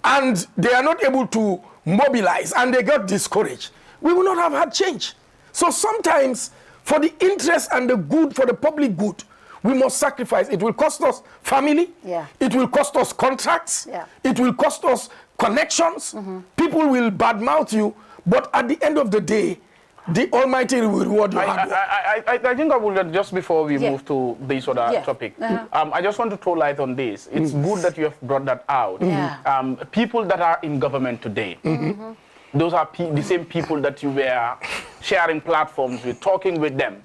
and they are not able to mobilize and they got discouraged, we will not have had change. So sometimes, for the interest and the good, for the public good, we must sacrifice. It will cost us family. It will cost us contracts. It will cost us connections. People will badmouth you, but at the end of the day, the Almighty will reward you. I think I will, just before we move to this other topic, I just want to throw light on this. It's good that you have brought that out. People that are in government today, those are the same people that you were sharing platforms with, talking with them.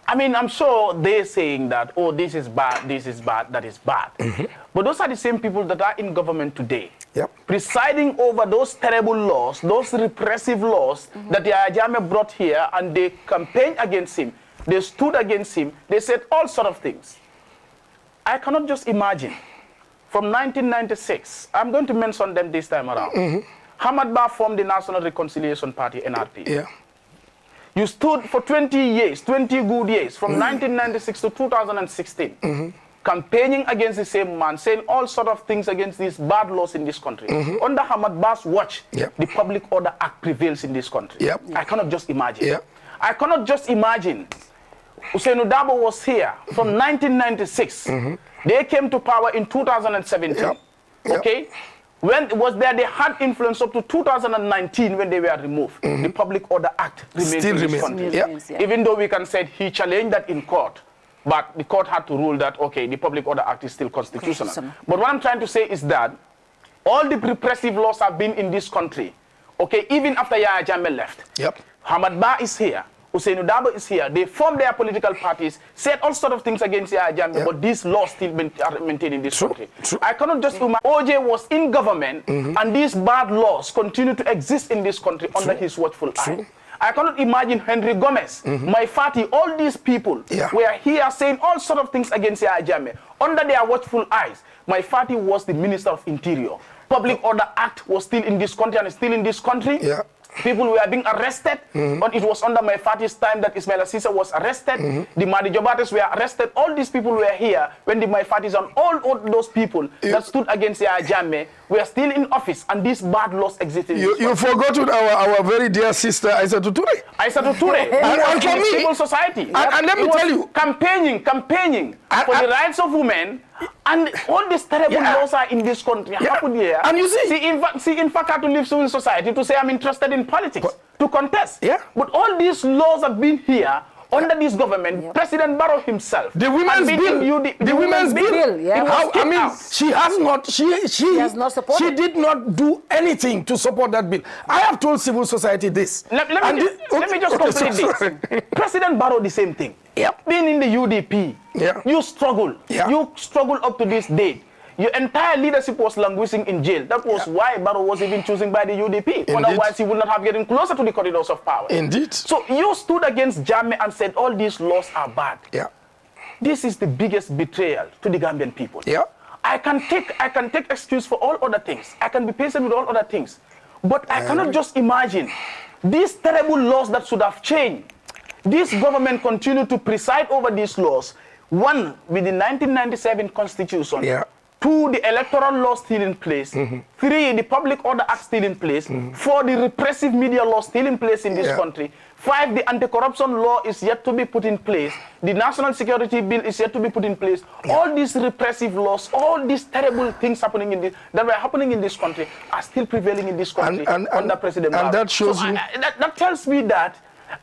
I mean, I'm sure they're saying that, oh, this is bad, that is bad. But those are the same people that are in government today, presiding over those terrible laws, those repressive laws that Yahya Jammeh brought here, and they campaigned against him. They stood against him. They said all sort of things. I cannot just imagine. From 1996, I'm going to mention them this time around. Hamad Ba formed the National Reconciliation Party, NRP. You stood for 20 years, 20 good years, from 1996 to 2016, campaigning against the same man, saying all sort of things against these bad laws in this country. Under Hamad Ba's watch, the Public Order Act prevails in this country. I cannot just imagine. I cannot just imagine. Ousainou Darboe was here from 1996. They came to power in 2017. Okay? When they had influence up to 2019 when they were removed. The Public Order Act remains in this country. Even though we can say he challenged that in court, but the court had to rule that, okay, the Public Order Act is still constitutional. But what I'm trying to say is that all the repressive laws have been in this country, okay, even after Yahya Jammeh left. Hamad Ba is here. Ousainou Darboe is here. They formed their political parties, said all sort of things against Yahya Jammeh, but these laws still are maintained in this country. I cannot just imagine. OJ was in government, and these bad laws continue to exist in this country under his watchful eye. I cannot imagine Henry Gomez, my Fati, all these people were here saying all sort of things against Yahya Jammeh. Under their watchful eyes, my Fati was the Minister of Interior. Public Order Act was still in this country and is still in this country. People were being arrested, but it was under my Fati's time that Ismaila Cissé was arrested. The Madi Jobates were arrested. All these people were here when the my Fatis and all those people that stood against Yahya Jammeh were still in office, and these bad laws existed. You forgotten our very dear sister Aissatou Touré. Aissatou Touré, and for me, civil society. And let me tell you, campaigning for the rights of women. And all these terrible laws are in this country. Happened here. And you see, in fact, I had to leave civil society to say I'm interested in politics, to contest. But all these laws have been here Under this government, President Barrow himself. The women's bill. The women's bill. Yeah. I mean, she has not. She has not supported. She did not do anything to support that bill. I have told civil society this. Let me just complete this. President Barrow, the same thing. Being in the UDP, you struggle. You struggle up to this date. Your entire leadership was languishing in jail. That was why Barrow was even chosen by the UDP. Indeed. Otherwise, he would not have gotten closer to the corridors of power. Indeed. So you stood against Jammeh and said all these laws are bad. Yeah. This is the biggest betrayal to the Gambian people. Yeah. I can take excuse for all other things. I can be patient with all other things. But I cannot just imagine these terrible laws that should have changed. This government continued to preside over these laws. One, with the 1997 Constitution. Yeah. 2, the electoral law still in place. 3, the Public Order Act still in place. 4, the repressive media law still in place in this country. 5, the anti-corruption law is yet to be put in place. The National Security Bill is yet to be put in place. All these repressive laws, all these terrible things that were happening in this country are still prevailing in this country under President Barrow. And that shows you... that tells me that,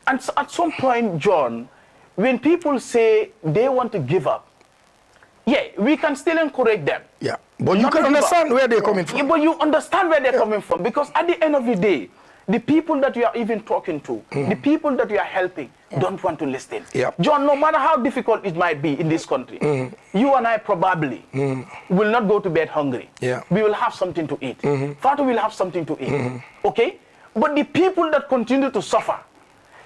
and so at some point, John, when people say they want to give up, we can still encourage them. Yeah, but you can understand where they're coming from. But you understand where they're coming from, because at the end of the day, the people that you are even talking to, the people that you are helping, don't want to listen. John, no matter how difficult it might be in this country, you and I probably will not go to bed hungry. We will have something to eat. Fatou will have something to eat. Okay? But the people that continue to suffer,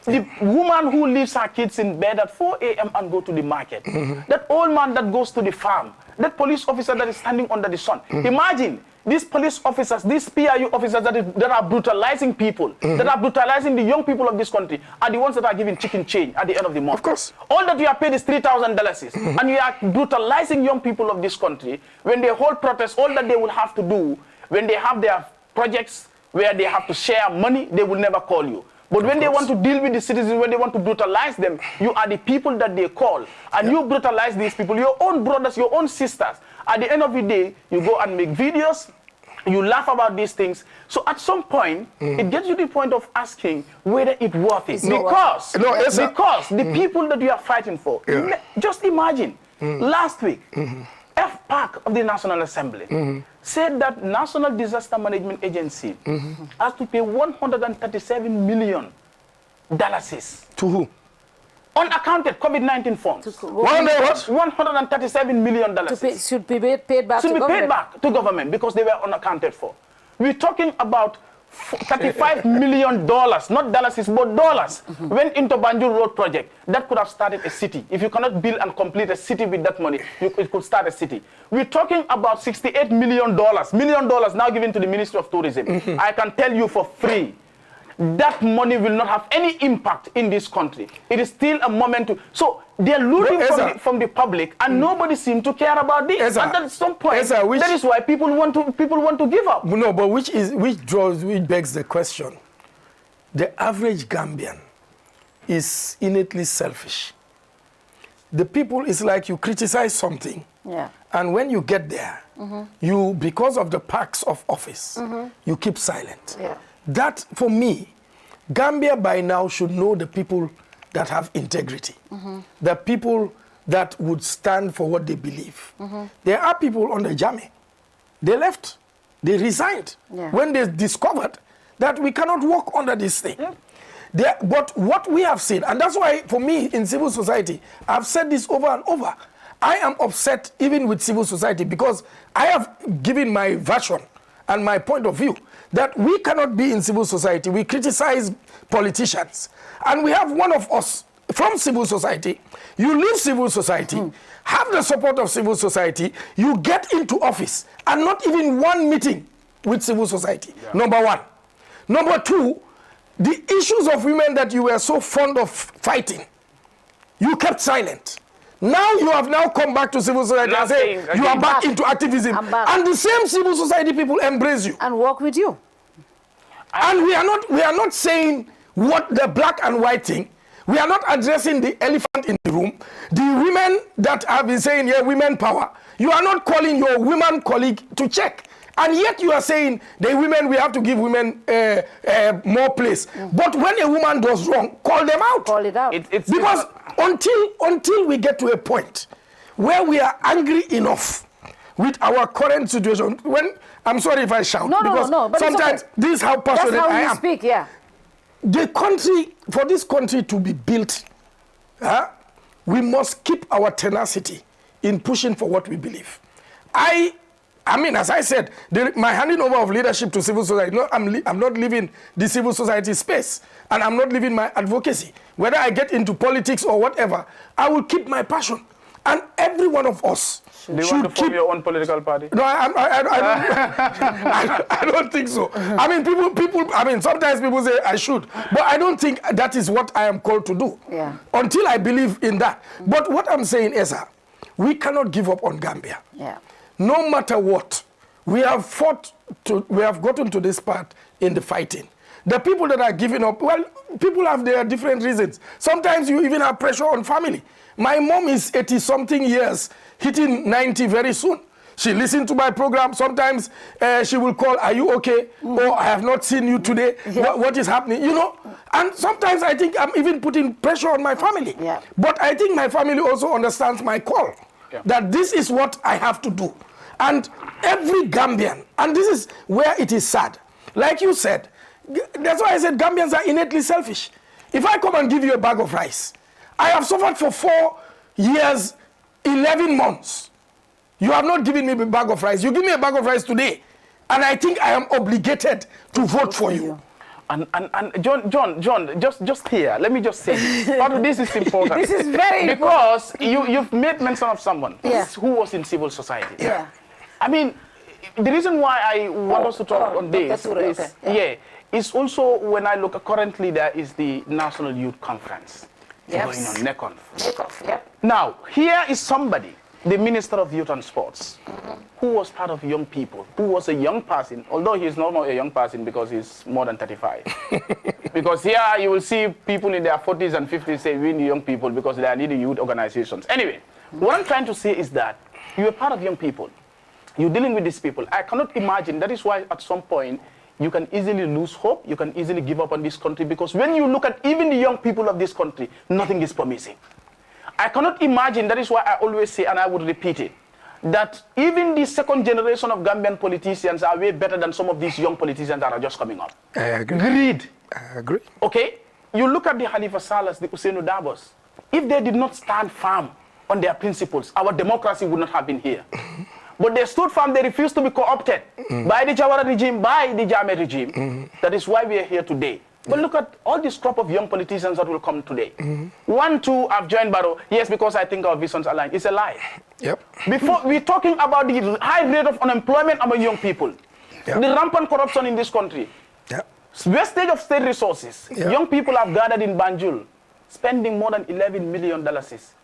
the woman who leaves her kids in bed at 4 a.m. and go to the market, that old man that goes to the farm, that police officer that is standing under the sun. Imagine these police officers, these PIU officers that are brutalizing people, that are brutalizing the young people of this country, are the ones that are giving chicken change at the end of the month. Of course. All that you are paid is $3,000, and you are brutalizing young people of this country. When they hold protests, all that they will have to do, when they have their projects where they have to share money, they will never call you. But when they want to deal with the citizens, when they want to brutalize them, you are the people that they call. And you brutalize these people, your own brothers, your own sisters. At the end of the day, you go and make videos, you laugh about these things. So at some point, it gets you to the point of asking whether it's worth it. Because the people that you are fighting for, just imagine, last week, F Park of the National Assembly said that National Disaster Management Agency has to pay $137 million. To who? Unaccounted COVID-19 funds. $137 million. Should be paid back to government. Should be paid back to government because they were unaccounted for. We're talking about $35 million, not dollars, but dollars, went into Banjul Road project. That could have started a city. If you cannot build and complete a city with that money, it could start a city. We're talking about $68 million now given to the Ministry of Tourism. I can tell you for free, that money will not have any impact in this country. It is still a moment to... So they're looting from the public, and nobody seems to care about this. And at some point, that is why people want to give up. No, but which begs the question. The average Gambian is innately selfish. The people is like you criticize something, and when you get there, you, because of the perks of office, you keep silent. That, for me, Gambia by now should know the people that have integrity, the people that would stand for what they believe. There are people on the Jammeh. They left. They resigned when they discovered that we cannot work under this thing. But what we have seen, and that's why, for me, in civil society, I've said this over and over, I am upset even with civil society because I have given my version and my point of view that we cannot be in civil society. We criticize politicians. And we have one of us from civil society. You leave civil society, have the support of civil society, you get into office, and not even one meeting with civil society. Number one. Number two, the issues of women that you were so fond of fighting, you kept silent. Now you have now come back to civil society and say you are back into activism. And the same civil society people embrace you. And work with you. And we are not saying what the black and white thing. We are not addressing the elephant in the room. The women that have been saying, women power. You are not calling your women colleague to check. And yet you are saying the women, we have to give women more place. But when a woman does wrong, call them out. Call it out. Because until we get to a point where we are angry enough with our current situation, when, I'm sorry if I shout, No, but sometimes this is how passionate I am. That's how you speak, yeah. The country, for this country to be built, we must keep our tenacity in pushing for what we believe. I mean, as I said, my handing over of leadership to civil society, no, I'm not leaving the civil society space, and I'm not leaving my advocacy. Whether I get into politics or whatever, I will keep my passion. And every one of us Do you want to form your own political party? No, I don't think so. I mean, people. I mean, sometimes people say I should, but I don't think that is what I am called to do. Yeah. Until I believe in that. But what I'm saying is, we cannot give up on Gambia. Yeah. No matter what, we have gotten to this part in the fighting. The people that are giving up, well, people have their different reasons. Sometimes you even have pressure on family. My mom is 80-something years, hitting 90 very soon. She listens to my program. Sometimes she will call, are you okay? Or I have not seen you today. Yeah. What is happening? You know? And sometimes I think I'm even putting pressure on my family. Yeah. But I think my family also understands my call. Yeah. That this is what I have to do. And every Gambian, and this is where it is sad. Like you said, that's why I said Gambians are innately selfish. If I come and give you a bag of rice, I have suffered for 4 years, 11 months. You have not given me a bag of rice. You give me a bag of rice today, and I think I am obligated to vote for you. And John, just here, let me just say, part of this is important. This is very because you've made mention of someone who was in civil society. Yeah. I mean, the reason why I want us to talk on this is, is also when I look, currently there is the National Youth Conference going on, NECONF. Now, here is somebody, the Minister of Youth and Sports, who was part of young people, who was a young person, although he's not more a young person because he's more than 35. Because here you will see people in their 40s and 50s say, we need young people because they are needing youth organizations. Anyway, what I'm trying to say is that you are part of young people. You're dealing with these people. I cannot imagine, that is why at some point, you can easily lose hope, you can easily give up on this country, because when you look at even the young people of this country, nothing is promising. I cannot imagine, that is why I always say, and I would repeat it, that even the second generation of Gambian politicians are way better than some of these young politicians that are just coming up. I agree. Greed. I agree. Okay? You look at the Halifa Salahs, the Ousseynou Dabos. If they did not stand firm on their principles, our democracy would not have been here. But they stood firm, they refused to be co-opted by the Jawara regime, by the Jammeh regime. That is why we are here today. But look at all this crop of young politicians that will come today. 1, 2, I've joined Barrow. Yes, because I think our visions align. It's a lie. Yep. Before, we're talking about the high rate of unemployment among young people. Yep. The rampant corruption in this country. Yep. Wastage of state resources. Yep. Young people have gathered in Banjul, spending more than $11 million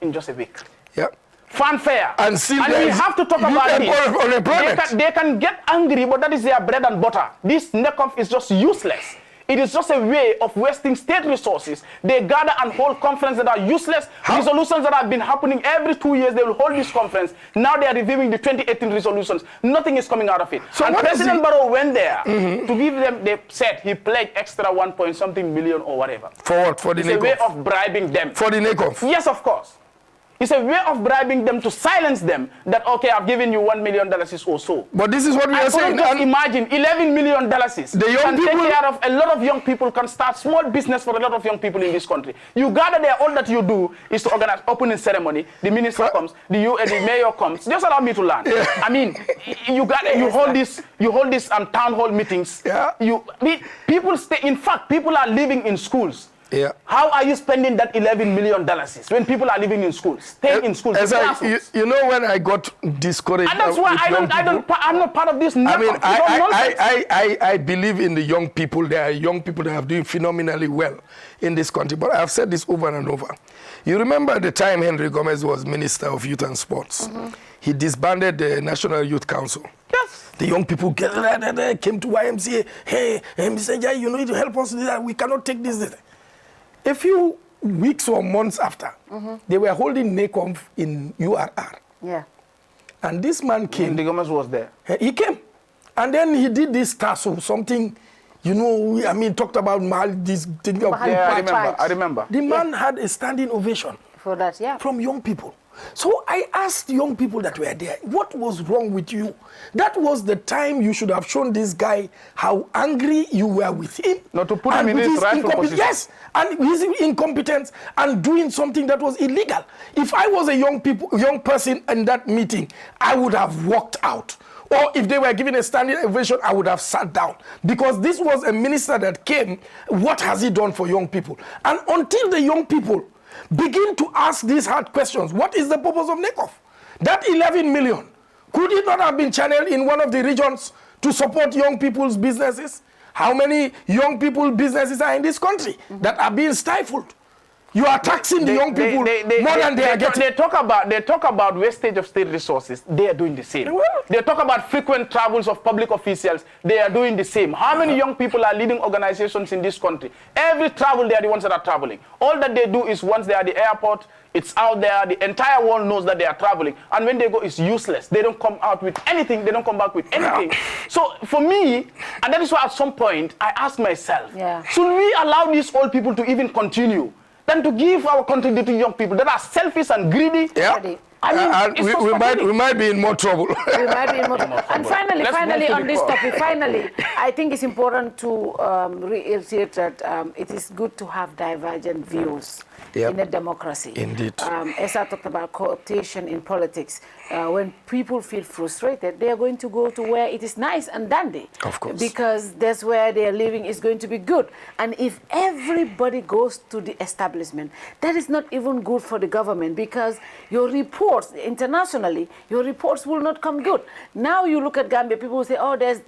in just a week. Yep. Fanfare. And we have to talk about this. They can get angry, but that is their bread and butter. This NECONF is just useless. It is just a way of wasting state resources. They gather and hold conferences that are useless. Resolutions that have been happening every 2 years, they will hold this conference. Now they are reviewing the 2018 resolutions. Nothing is coming out of it. So and President Barrow went there to give them, they said he pledged extra 1 point something million or whatever. For what? For the NECONF? It's a way of bribing them. For the NECONF? Yes, of course. It's a way of bribing them to silence them that, okay, I've given you $1 million or so. But this is what we are saying. Just imagine $11 million. The young people can take care of a lot of young people, can start small business for a lot of young people in this country. You gather there, all that you do is to organize opening ceremony. The minister comes, the mayor comes. Just allow me to learn. Yeah. I mean, you hold this town hall meetings. Yeah. People stay. In fact, people are living in schools. Yeah. How are you spending that $11 million when people are living in schools, staying in schools? You know, when I got discouraged, and that's why I'm not part of this. I mean, I believe in the young people. There are young people that are doing phenomenally well in this country. But I've said this over and over. You remember the time Henry Gomez was Minister of Youth and Sports. He disbanded the National Youth Council. Yes. The young people came to YMCA. Hey, Mr. Njie, you need to help us do that. We cannot take this. A few weeks or months after, they were holding NECONF in URR. Yeah. And this man came. And the Gomez was there. He came. And then he did this tassel, something, you know, I mean, talked about this thing. I remember. The man had a standing ovation for that, from young people. So I asked young people that were there, what was wrong with you? That was the time you should have shown this guy how angry you were with him. Not to put him in his rightful position. Yes, and his incompetence and doing something that was illegal. If I was a young person in that meeting, I would have walked out. Or if they were given a standing ovation, I would have sat down. Because this was a minister that came, what has he done for young people? And until the young people begin to ask these hard questions, what is the purpose of NECOF? That 11 million, could it not have been channeled in one of the regions to support young people's businesses? How many young people businesses are in this country that are being stifled? You are taxing the young people more than they are getting. They talk about wastage of state resources. They are doing the same. Well, they talk about frequent travels of public officials. They are doing the same. How many young people are leading organizations in this country? Every travel, they are the ones that are traveling. All that they do is once they are at the airport, it's out there. The entire world knows that they are traveling. And when they go, it's useless. They don't come out with anything. They don't come back with anything. So for me, and that is why at some point, I asked myself, should we allow these old people to even continue? Than to give our country to young people that are selfish and greedy. I mean, we might be in more trouble. We might be in more trouble. And finally on this topic, I think it's important to reiterate that it is good to have divergent views in a democracy. Indeed. Esa talked about co-optation in politics. When people feel frustrated, they are going to go to where it is nice and dandy. Of course. Because that's where their living is going to be good. And if everybody goes to the establishment, that is not even good for the government, because your reports, internationally, your reports will not come good. Now you look at Gambia, people will say, oh, the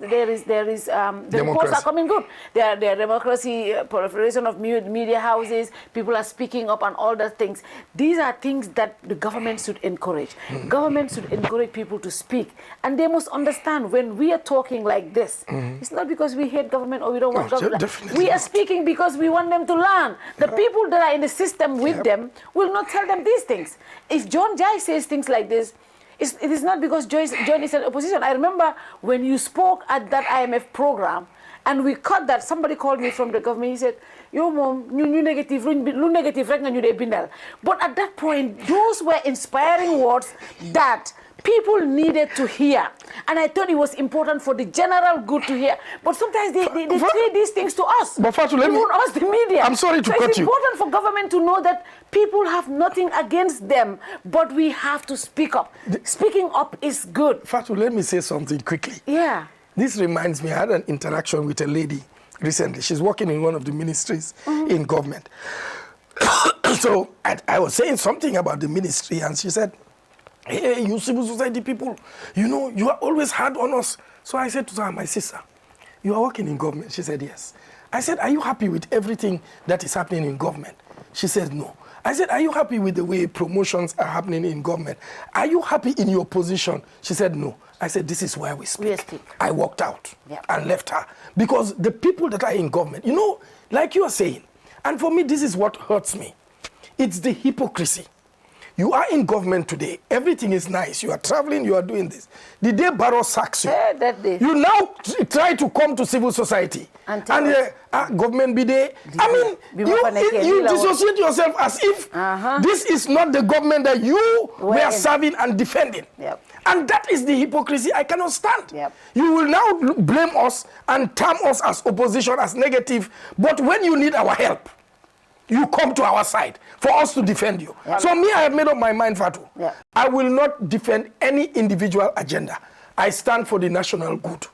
reports are coming good. There are democracy, proliferation of media houses, people are speaking up and all those things. These are things that the government should encourage. Government should encourage people to speak. And they must understand when we are talking like this, it's not because we hate government or we don't want government. We are speaking because we want them to learn. The people that are in the system with them will not tell them these things. If John Jai says things like this, it is not because John is an opposition. I remember when you spoke at that IMF program, and we cut that. Somebody called me from the government. He said, "Yo, mom, you negative, bindal." But at that point, those were inspiring words that people needed to hear, and I thought it was important for the general good to hear. But sometimes they say these things to us. But Fatou, us, the media. I'm sorry to cut you. It's important for government to know that people have nothing against them, but we have to speak up. Speaking up is good. Fatou, let me say something quickly. Yeah. This reminds me, I had an interaction with a lady recently. She's working in one of the ministries in government. So I was saying something about the ministry, and she said, "Hey, you civil society people, you know, you are always hard on us." So I said to her, "My sister, you are working in government?" She said, "Yes." I said, "Are you happy with everything that is happening in government?" She said, "No." I said, "Are you happy with the way promotions are happening in government? Are you happy in your position?" She said, "No." I said, "This is where we speak." I walked out and left her. Because the people that are in government, you know, like you are saying, and for me, this is what hurts me. It's the hypocrisy. You are in government today. Everything is nice. You are traveling. You are doing this. The day Barrow sacks you, you now try to come to civil society. And government be there. I mean, you dissociate yourself as if this is not the government that you were serving and defending. And that is the hypocrisy I cannot stand. You will now blame us and term us as opposition, as negative. But when you need our help, you come to our side for us to defend you. So me, I have made up my mind, Fatou. I will not defend any individual agenda. I stand for the national good.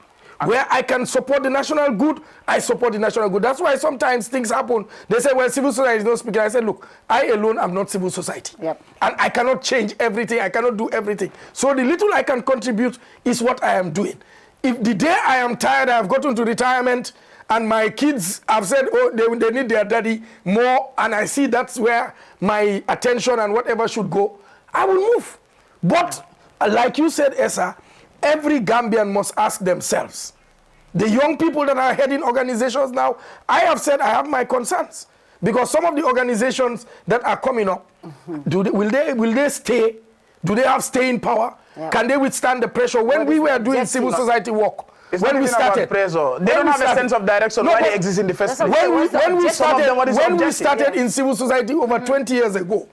Where I can support the national good, I support the national good. That's why sometimes things happen. They say, well, civil society is not speaking. I said, look, I alone am not civil society. And I cannot change everything. I cannot do everything. So the little I can contribute is what I am doing. If the day I am tired, I have gotten to retirement, and my kids have said, oh, they need their daddy more, and I see that's where my attention and whatever should go, I will move. But like you said, Esa, every Gambian must ask themselves. The young people that are heading organizations now, I have said I have my concerns. Because some of the organizations that are coming up, will they stay? Do they have staying power? Can they withstand the pressure? When we were doing civil society work, when we started, pressure. They don't have a sense of direction why they exist in the first place. When we started in civil society over 20 years ago,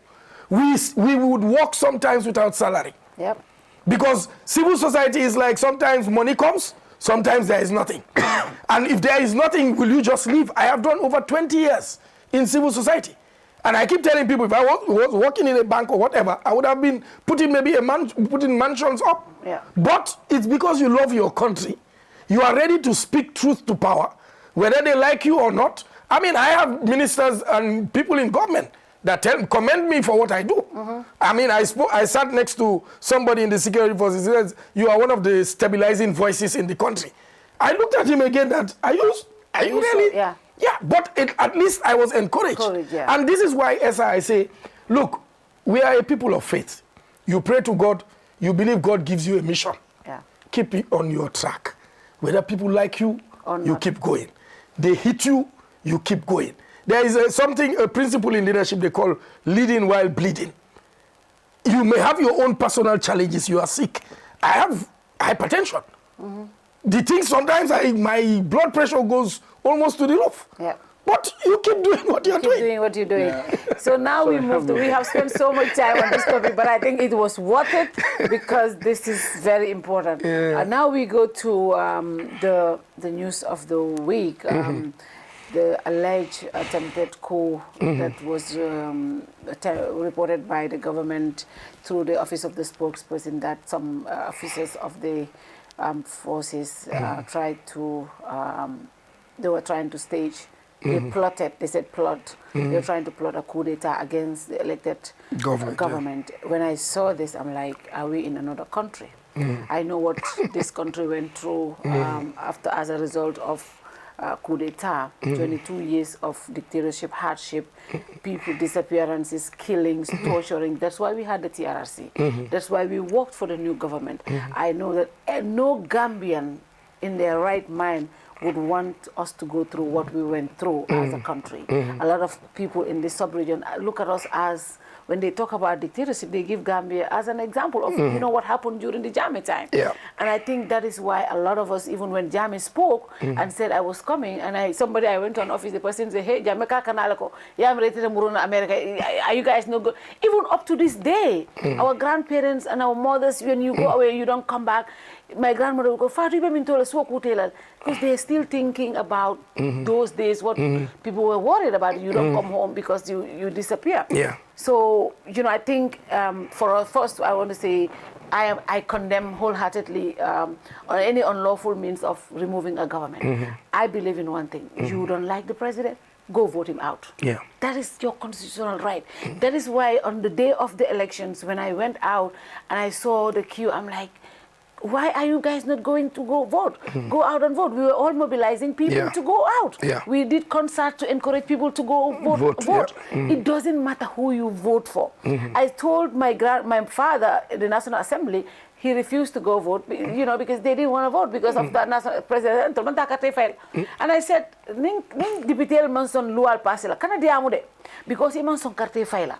we would work sometimes without salary. Yep. Because civil society is like sometimes money comes, sometimes there is nothing. And if there is nothing, will you just leave? I have done over 20 years in civil society. And I keep telling people, if I was working in a bank or whatever, I would have been putting putting mansions up. Yeah. But it's because you love your country. You are ready to speak truth to power, whether they like you or not. I mean, I have ministers and people in government that commend me for what I do. I mean, I sat next to somebody in the security forces. He says, you are one of the stabilizing voices in the country. I looked at him again that, are you really? So, yeah. Yeah, but at least I was encouraged. Yeah. And this is why, I say, look, we are a people of faith. You pray to God, you believe God gives you a mission. Yeah. Keep it on your track. Whether people like you, you keep going. They hit you, you keep going. There is a principle in leadership they call leading while bleeding. You may have your own personal challenges. You are sick. I have hypertension. The thing sometimes my blood pressure goes almost to the roof. Yeah. But you keep doing what you're doing. Doing what you're doing. Yeah. So now we have spent so much time on this topic, but I think it was worth it because this is very important. Yeah. And now we go to the news of the week. The alleged attempted coup that was reported by the government through the office of the spokesperson, that some officers of the armed forces they were trying to stage. They plotted, they said plot. They were trying to plot a coup d'etat against the elected government. Yeah. When I saw this, I'm like, are we in another country? I know what this country went through as a result of coup d'etat, 22 years of dictatorship, hardship, people disappearances, killings, torturing. That's why we had the TRRC. That's why we worked for the new government. I know that no Gambian in their right mind would want us to go through what we went through as a country. A lot of people in this sub-region look at us as, when they talk about dictatorship, they give Gambia as an example of, you know, what happened during the Jammeh time. Yeah. And I think that is why a lot of us, even when Jammeh spoke and said I was coming, and I went to an office, the person said, hey, Jammeh ka kanalako, I'm ready to move to America. Are you guys no good? Even up to this day, our grandparents and our mothers, when you go away, you don't come back. My grandmother would go, because they're still thinking about those days, what people were worried about. You don't come home because you disappear. Yeah. So, you know, I think for us, first, I want to say I condemn wholeheartedly on any unlawful means of removing a government. I believe in one thing. You don't like the president? Go vote him out. Yeah. That is your constitutional right. That is why on the day of the elections, when I went out and I saw the queue, I'm like, why are you guys not going to go vote? Go out and vote. We were all mobilizing people to go out. Yeah. We did concerts to encourage people to go vote. Yeah. It doesn't matter who you vote for. I told my father in the National Assembly, he refused to go vote, you know, because they didn't want to vote because of the national president. And I said, "Ning deputy Manson lual pasela kana diamude because Manson carte faila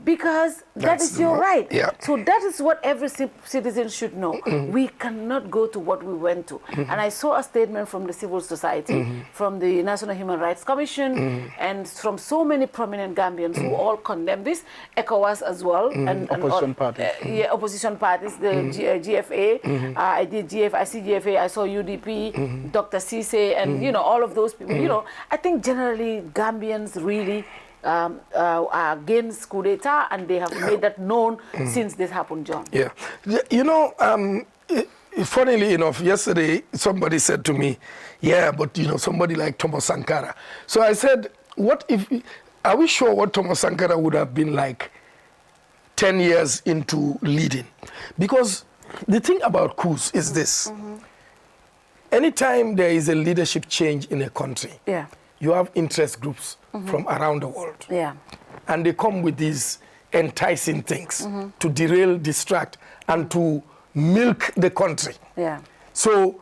because that is your right." Yeah. So that is what every citizen should know. We cannot go to what we went to. And I saw a statement from the civil society, from the National Human Rights Commission, and from so many prominent Gambians who all condemn this. ECOWAS as well, and opposition parties. Opposition parties. The GFA, I did GFA, I see GFA, I saw UDP, Dr. Cisse, and you know, all of those people. You know, I think generally Gambians really are against coup d'etat, and they have made that known since this happened, John. Yeah, you know, funnily enough, yesterday somebody said to me, yeah, but you know, somebody like Thomas Sankara. So I said, are we sure what Thomas Sankara would have been like 10 years into leading? Because the thing about coups is this. Anytime there is a leadership change in a country, you have interest groups from around the world. Yeah. And they come with these enticing things to derail, distract, and to milk the country. Yeah. So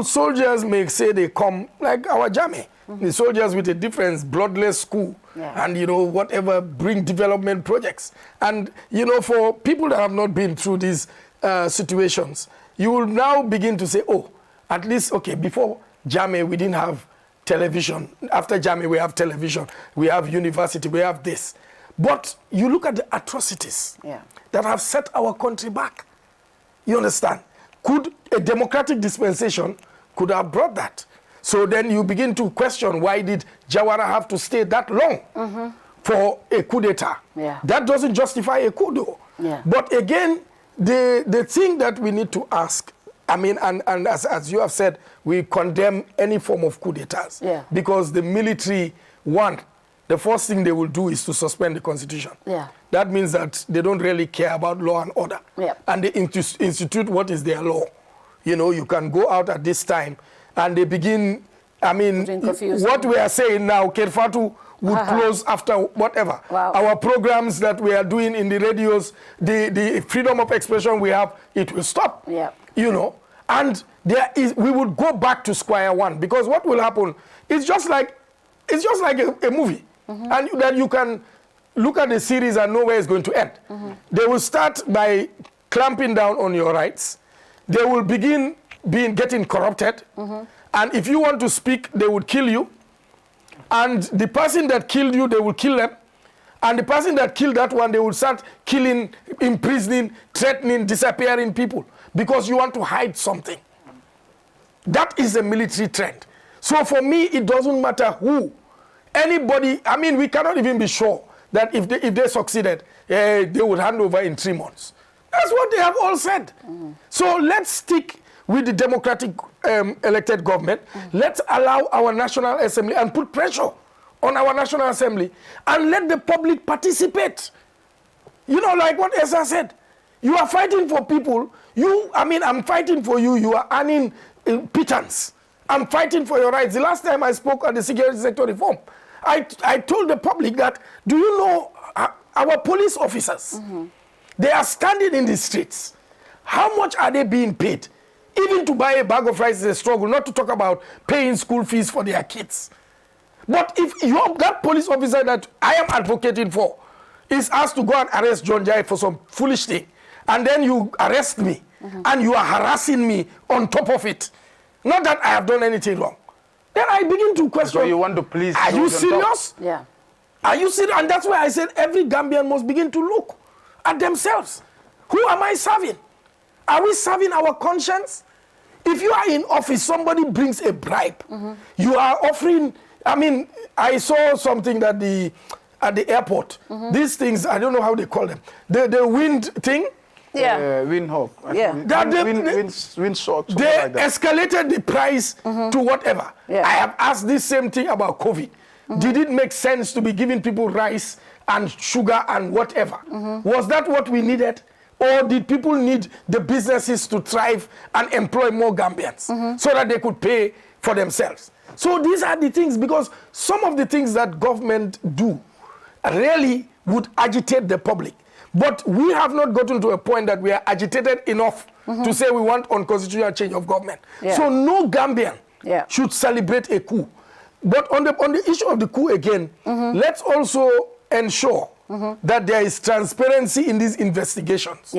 soldiers may say they come like our Jammeh. The soldiers with a different bloodless coup and, you know, whatever, bring development projects. And, you know, for people that have not been through these situations, you will now begin to say, oh, at least, okay, before Jammeh, we didn't have television. After Jammeh, we have television. We have university. We have this. But you look at the atrocities that have set our country back. You understand? Could a democratic dispensation could have brought that? So then you begin to question, why did Jawara have to stay that long for a coup d'etat? That doesn't justify a coup though. But again, the thing that we need to ask, I mean, and as you have said, we condemn any form of coup d'etats. Because the military, the first thing they will do is to suspend the constitution. That means that they don't really care about law and order. And they institute what is their law. You know, you can go out at this time and they begin, I mean, what we are saying now, Kerr Fatou would close after whatever. Our programs that we are doing in the radios, the freedom of expression we have, it will stop. You know, and we would go back to square one, because what will happen is just like a movie. And that you can look at the series and know where it's going to end. They will start by clamping down on your rights. They will begin getting corrupted. And if you want to speak, they would kill you. And the person that killed you, they will kill them. And the person that killed that one, they will start killing, imprisoning, threatening, disappearing people, because you want to hide something. That is a military trend. So for me, it doesn't matter who. Anybody, I mean, we cannot even be sure that if they succeeded, they would hand over in 3 months. That's what they have all said. So let's stick with the democratic elected government. Let's allow our National Assembly and put pressure on our National Assembly and let the public participate. You know, like what Esa said, you are fighting for people. I'm fighting for you. You are earning pittance. I'm fighting for your rights. The last time I spoke at the security sector reform, I told the public that, do you know our police officers, they are standing in the streets. How much are they being paid? Even to buy a bag of rice is a struggle, not to talk about paying school fees for their kids. But if that police officer that I am advocating for is asked to go and arrest John Njie for some foolish thing, and then you arrest me, and you are harassing me on top of it, not that I have done anything wrong, then I begin to question. So you want to please? Are you serious? Are you serious? And that's why I said every Gambian must begin to look at themselves. Who am I serving? Are we serving our conscience? If you are in office, somebody brings a bribe. You are offering. I mean, I saw something that at the airport. These things, I don't know how they call them. The wind thing. Wind hawk. Wind shot. They like that. escalated the price to whatever. I have asked this same thing about COVID. Did it make sense to be giving people rice and sugar and whatever? Was that what we needed? Or did people need the businesses to thrive and employ more Gambians so that they could pay for themselves? So these are the things, because some of the things that government do really would agitate the public. But we have not gotten to a point that we are agitated enough to say we want unconstitutional change of government. So no Gambian should celebrate a coup. But on the issue of the coup again, let's also ensure that there is transparency in these investigations.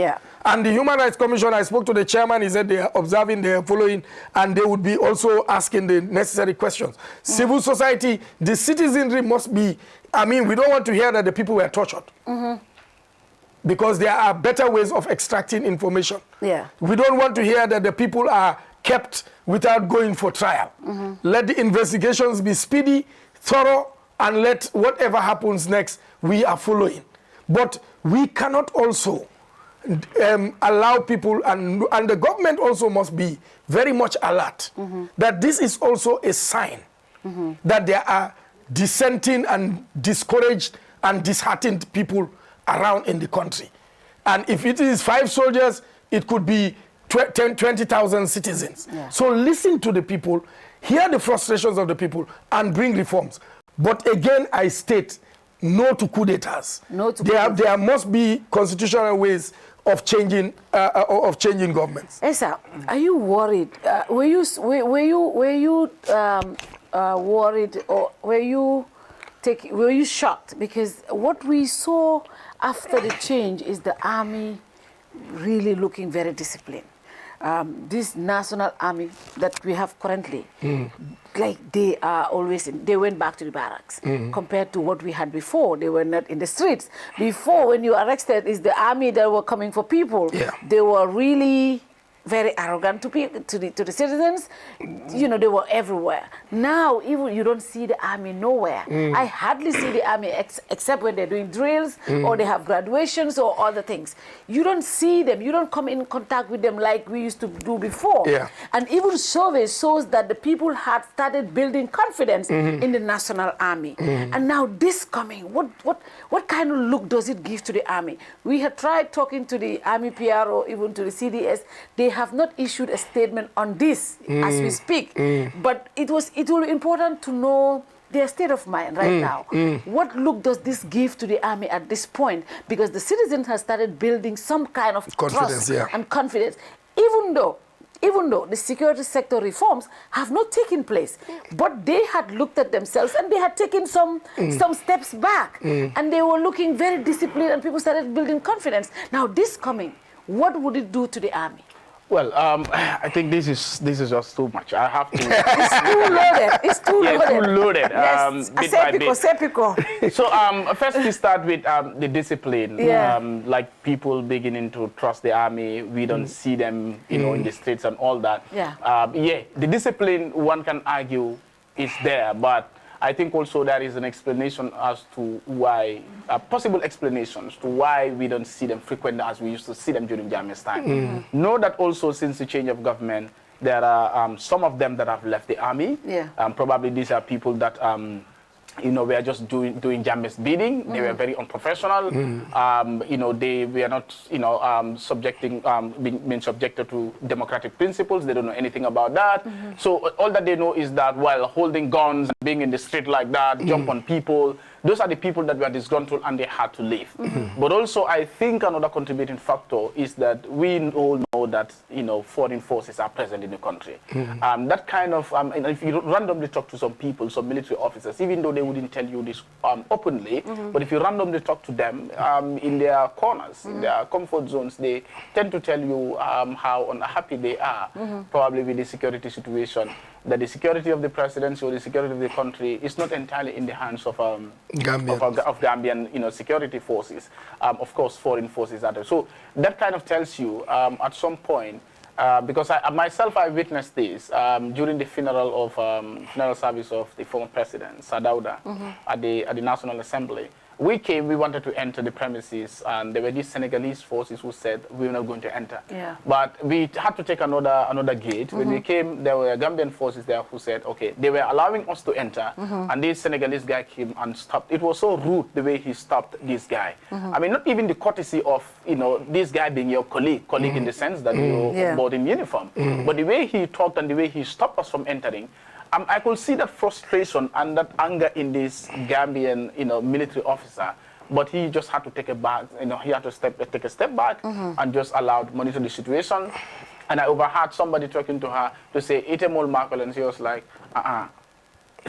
And the Human Rights Commission, I spoke to the chairman, he said they are observing, they are following, and they would be also asking the necessary questions. Civil society, the citizenry must be, I mean, we don't want to hear that the people were tortured. Because there are better ways of extracting information. We don't want to hear that the people are kept without going for trial. Let the investigations be speedy, thorough, and let whatever happens next, we are following. But we cannot also allow people, and the government also must be very much alert, that this is also a sign that there are dissenting and discouraged and disheartened people around in the country. And if it is 5 soldiers, it could be 20,000 citizens. So listen to the people, hear the frustrations of the people, and bring reforms. But again, I state, no to coup d'etats. There must be constitutional ways of changing governments. Esa, are you worried? Were you worried, or were you shocked? Because what we saw after the change is the army really looking very disciplined. this national army that we have currently, like they are always they went back to the barracks compared to what we had before. They were not in the streets. Before, when you arrested, is the army that were coming for people. They were really very arrogant to the citizens. You know, they were everywhere. Now, even you don't see the army nowhere. I hardly see the army except when they're doing drills or they have graduations or other things. You don't see them. You don't come in contact with them like we used to do before. And even surveys shows that the people had started building confidence in the national army. And now this coming, what kind of look does it give to the army? We have tried talking to the army PR or even to the CDS. They have not issued a statement on this as we speak, but it will be important to know their state of mind right now. What look does this give to the army at this point? Because the citizens have started building some kind of confidence, trust and confidence, even though the security sector reforms have not taken place, but they had looked at themselves and they had taken some steps back, and they were looking very disciplined, and people started building confidence. Now this coming, what would it do to the army? Well, I think this is just too much. I have to. It's too loaded. It's too loaded. It's too loaded. Yes. Bit by bit. So first we start with the discipline. Like people beginning to trust the army. We don't see them, you know, in the streets and all that. The discipline, one can argue, is there, but I think also there is an explanation as to why, possible explanations to why we don't see them frequently as we used to see them during Jammeh's time. Know that also since the change of government, there are some of them that have left the army. Probably these are people that you know, we are just doing Jammeh's bidding. They were very unprofessional. You know, they were not, you know, being subjected to democratic principles. They don't know anything about that. So all that they know is that while holding guns, being in the street like that, jump on people, those are the people that were disgruntled and they had to leave. But also, I think another contributing factor is that we all know that, you know, foreign forces are present in the country. That kind of, and if you randomly talk to some people, some military officers, even though they wouldn't tell you this openly, but if you randomly talk to them in their corners, in their comfort zones, they tend to tell you how unhappy they are, probably with the security situation, that the security of the presidency or the security of the country is not entirely in the hands of Gambian, you know, security forces. Of course, foreign forces are there. So that kind of tells you at some point, because I witnessed this during the funeral service of the former president, Sadauda, at the National Assembly. We wanted to enter the premises, and there were these Senegalese forces who said we were not going to enter. But we had to take another gate. When we came, there were Gambian forces there who said, okay, they were allowing us to enter, and this Senegalese guy came and stopped. It was so rude the way he stopped this guy. I mean, not even the courtesy of, you know, this guy being your colleague in the sense that you're both in uniform, but the way he talked and the way he stopped us from entering, I could see that frustration and that anger in this Gambian, you know, military officer, but he just had to take a back, you know, he had to take a step back and just allowed monitor the situation. And I overheard somebody talking to her to say, "Itemol Markel," and she was like,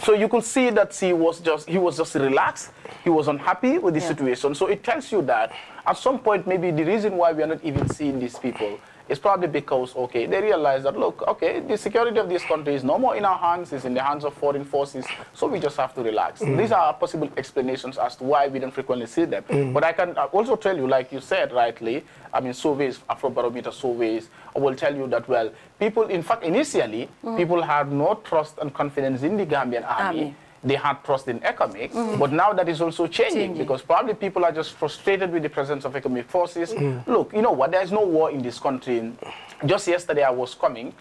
So you could see that he was just relaxed. He was unhappy with the situation. So it tells you that at some point, maybe the reason why we are not even seeing these people is probably because, okay, they realize that, look, okay, the security of this country is no more in our hands, it's in the hands of foreign forces, so we just have to relax. These are possible explanations as to why we don't frequently see them. But I can also tell you, like you said rightly, I mean, surveys, Afrobarometer surveys, will tell you that, well, people, in fact, initially, people had no trust and confidence in the Gambian army. They had trust in ECOMIC, but now that is also changing because probably people are just frustrated with the presence of ECOMIC forces. Look, you know what, there's no war in this country. Just yesterday I was coming,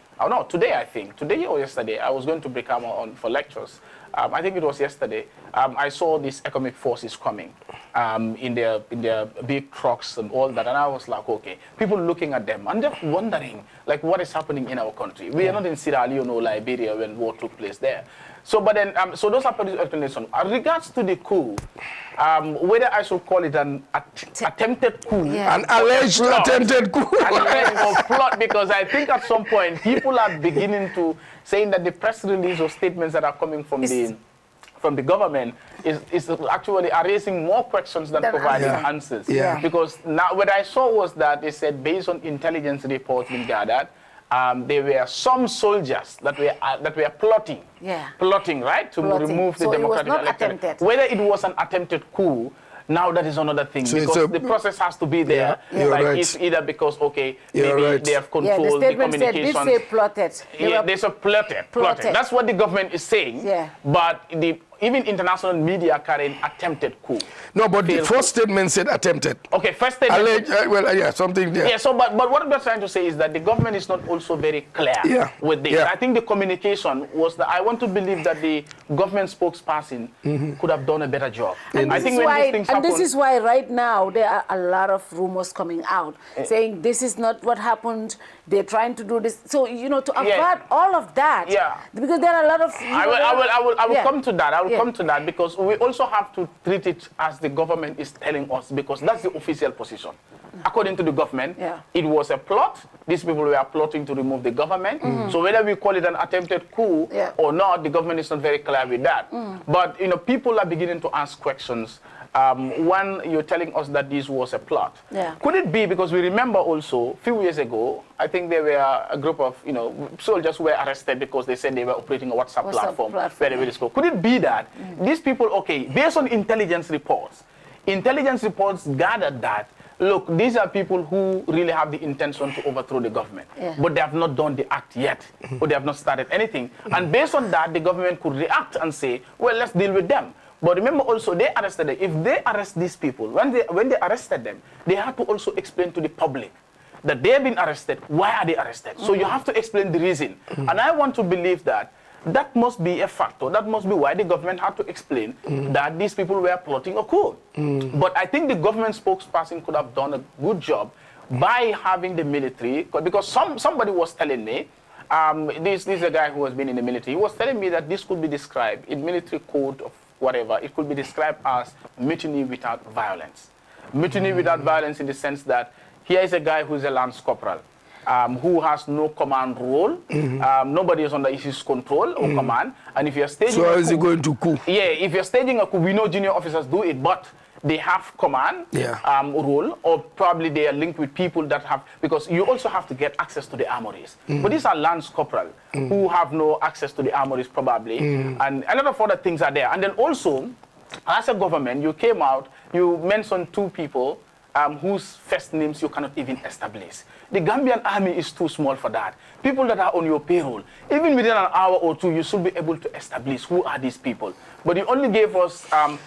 today I think, today or yesterday, I was going to Brikama for lectures. I think it was yesterday. I saw these ECOMIC forces coming in their big trucks and all that, and I was like, okay, people looking at them and just wondering, like, what is happening in our country? We are not in Sierra Leone or Liberia when war took place there. So, but then, so those are explanations. As regards to the coup, whether I should call it an attempted coup, an alleged attempted coup, or plot, because I think at some point people are beginning to saying that the press release or statements that are coming from the government is actually are raising more questions than providing answers. Because now what I saw was that they said based on intelligence reports being gathered, there were some soldiers that were plotting. Yeah. Plotting, right, to remove the democratic electorate. Whether it was an attempted coup, now that is another thing, because the process has to be there. It's either because, maybe they have controlled the communication. Said, they say plotted. They say plotted. That's what the government is saying. Yeah. But even international media carrying attempted coup. No, but the first statement said attempted. Okay, first statement. Something there. Yeah, but what we're trying to say is that the government is not also very clear with this. I think the communication was that I want to believe that the government spokesperson could have done a better job. And I think when these things happen, this is why right now there are a lot of rumors coming out saying this is not what happened. They're trying to do this. So, to avert all of that. Yeah. Because there are a lot of... I will come to that. I will come to that because we also have to treat it as the government is telling us, because that's the official position. According to the government, it was a plot. These people were plotting to remove the government. So whether we call it an attempted coup or not, the government is not very clear with that. But, people are beginning to ask questions. One, you're telling us that this was a plot. Could it be, because we remember also, a few years ago, I think there were a group of, soldiers who were arrested because they said they were operating a WhatsApp platform. Could it be that these people, based on intelligence reports gathered that, look, these are people who really have the intention to overthrow the government, but they have not done the act yet, or they have not started anything. And based on that, the government could react and say, well, let's deal with them. But remember also, they arrested them. If they arrest these people, when they arrested them, they had to also explain to the public that they have been arrested. Why are they arrested? So you have to explain the reason. And I want to believe that that must be a factor. That must be why the government had to explain that these people were plotting a coup. But I think the government spokesperson could have done a good job by having the military, because somebody was telling me, this is a guy who has been in the military, he was telling me that this could be described in military code of whatever, it could be described as mutiny without violence. Mutiny without violence in the sense that here is a guy who is a lance corporal, who has no command role. Nobody is under his control or command. And if you're staging how is he going to coup? Yeah, if you're staging a coup, we know junior officers do it, but they have command role, or probably they are linked with people that have, because you also have to get access to the armories. But these are lance corporal who have no access to the armories probably, and a lot of other things are there. And then also, as a government, you came out, you mentioned two people whose first names you cannot even establish. The Gambian army is too small for that. People that are on your payroll, even within an hour or two, you should be able to establish who are these people. But you only gave us,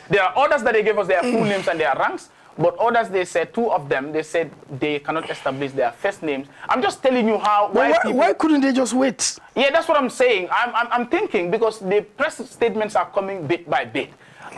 there are others that they gave us their full names and their ranks, but others, they said, two of them, they said they cannot establish their first names. I'm just telling you how. Why couldn't they just wait? Yeah, that's what I'm saying. I'm thinking, because the press statements are coming bit by bit.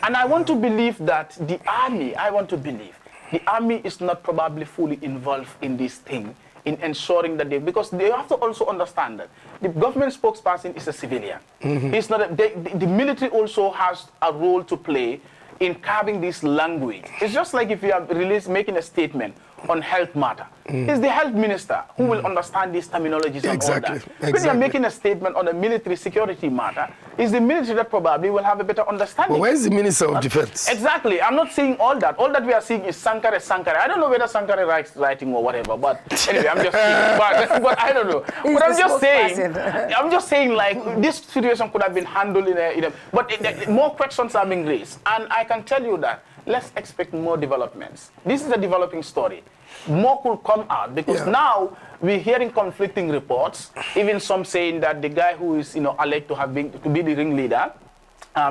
And I want to believe that the army, the army is not probably fully involved in this thing, in ensuring that because they have to also understand that the government spokesperson is a civilian. It's not the military also has a role to play in carving this language. It's just like if you are making a statement on health matter. It's the health minister who will understand these terminologies and all that. When you're making a statement on a military security matter, it's the military that probably will have a better understanding. But where's the Minister of Defense? Exactly. I'm not saying all that. All that we are seeing is Sankare. I don't know whether Sankare writes writing or whatever, but anyway, I'm just saying. But I don't know. But I'm just saying, like, this situation could have been handled in a but more questions are being raised. And I can tell you that let's expect more developments. This is a developing story. More could come out, because now we're hearing conflicting reports, even some saying that the guy who is alleged to have been to be the ringleader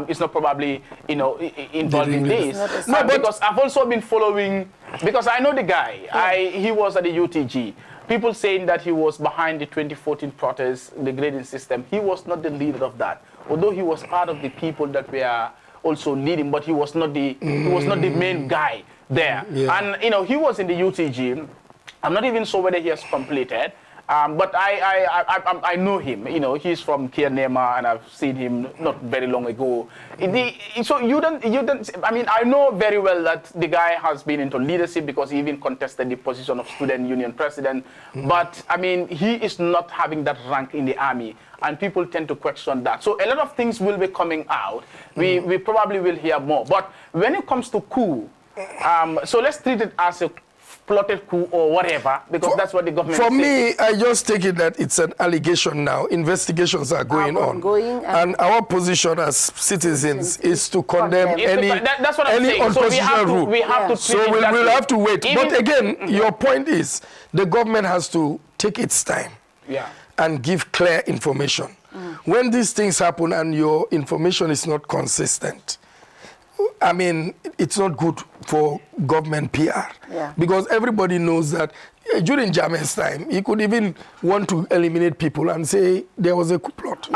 is not probably involved in this. No, because I've also been following, because I know the guy. He was at the UTG. People saying that he was behind the 2014 protests, the grading system. He was not the leader of that, although he was part of the people that were also leading, but he was not the main guy there. And he was in the UTG. I'm not even sure whether he has completed, but I know him. He's from Kianema, and I've seen him not very long ago. So you don't. I mean, I know very well that the guy has been into leadership, because he even contested the position of student union president. But I mean, he is not having that rank in the army, and people tend to question that. So a lot of things will be coming out. We probably will hear more. But when it comes to coup, so let's treat it as a plotted coup or whatever, because that's what the government For is saying. me, I just take it that it's an allegation now. Investigations are going on. And our position as citizens is to condemn any unconstitutional rule. We have to so we'll have to wait. But again, your point is the government has to take its time and give clear information. When these things happen and your information is not consistent, I mean, it's not good for government PR. Because everybody knows that during Jammeh's time, he could even want to eliminate people and say there was a coup plot.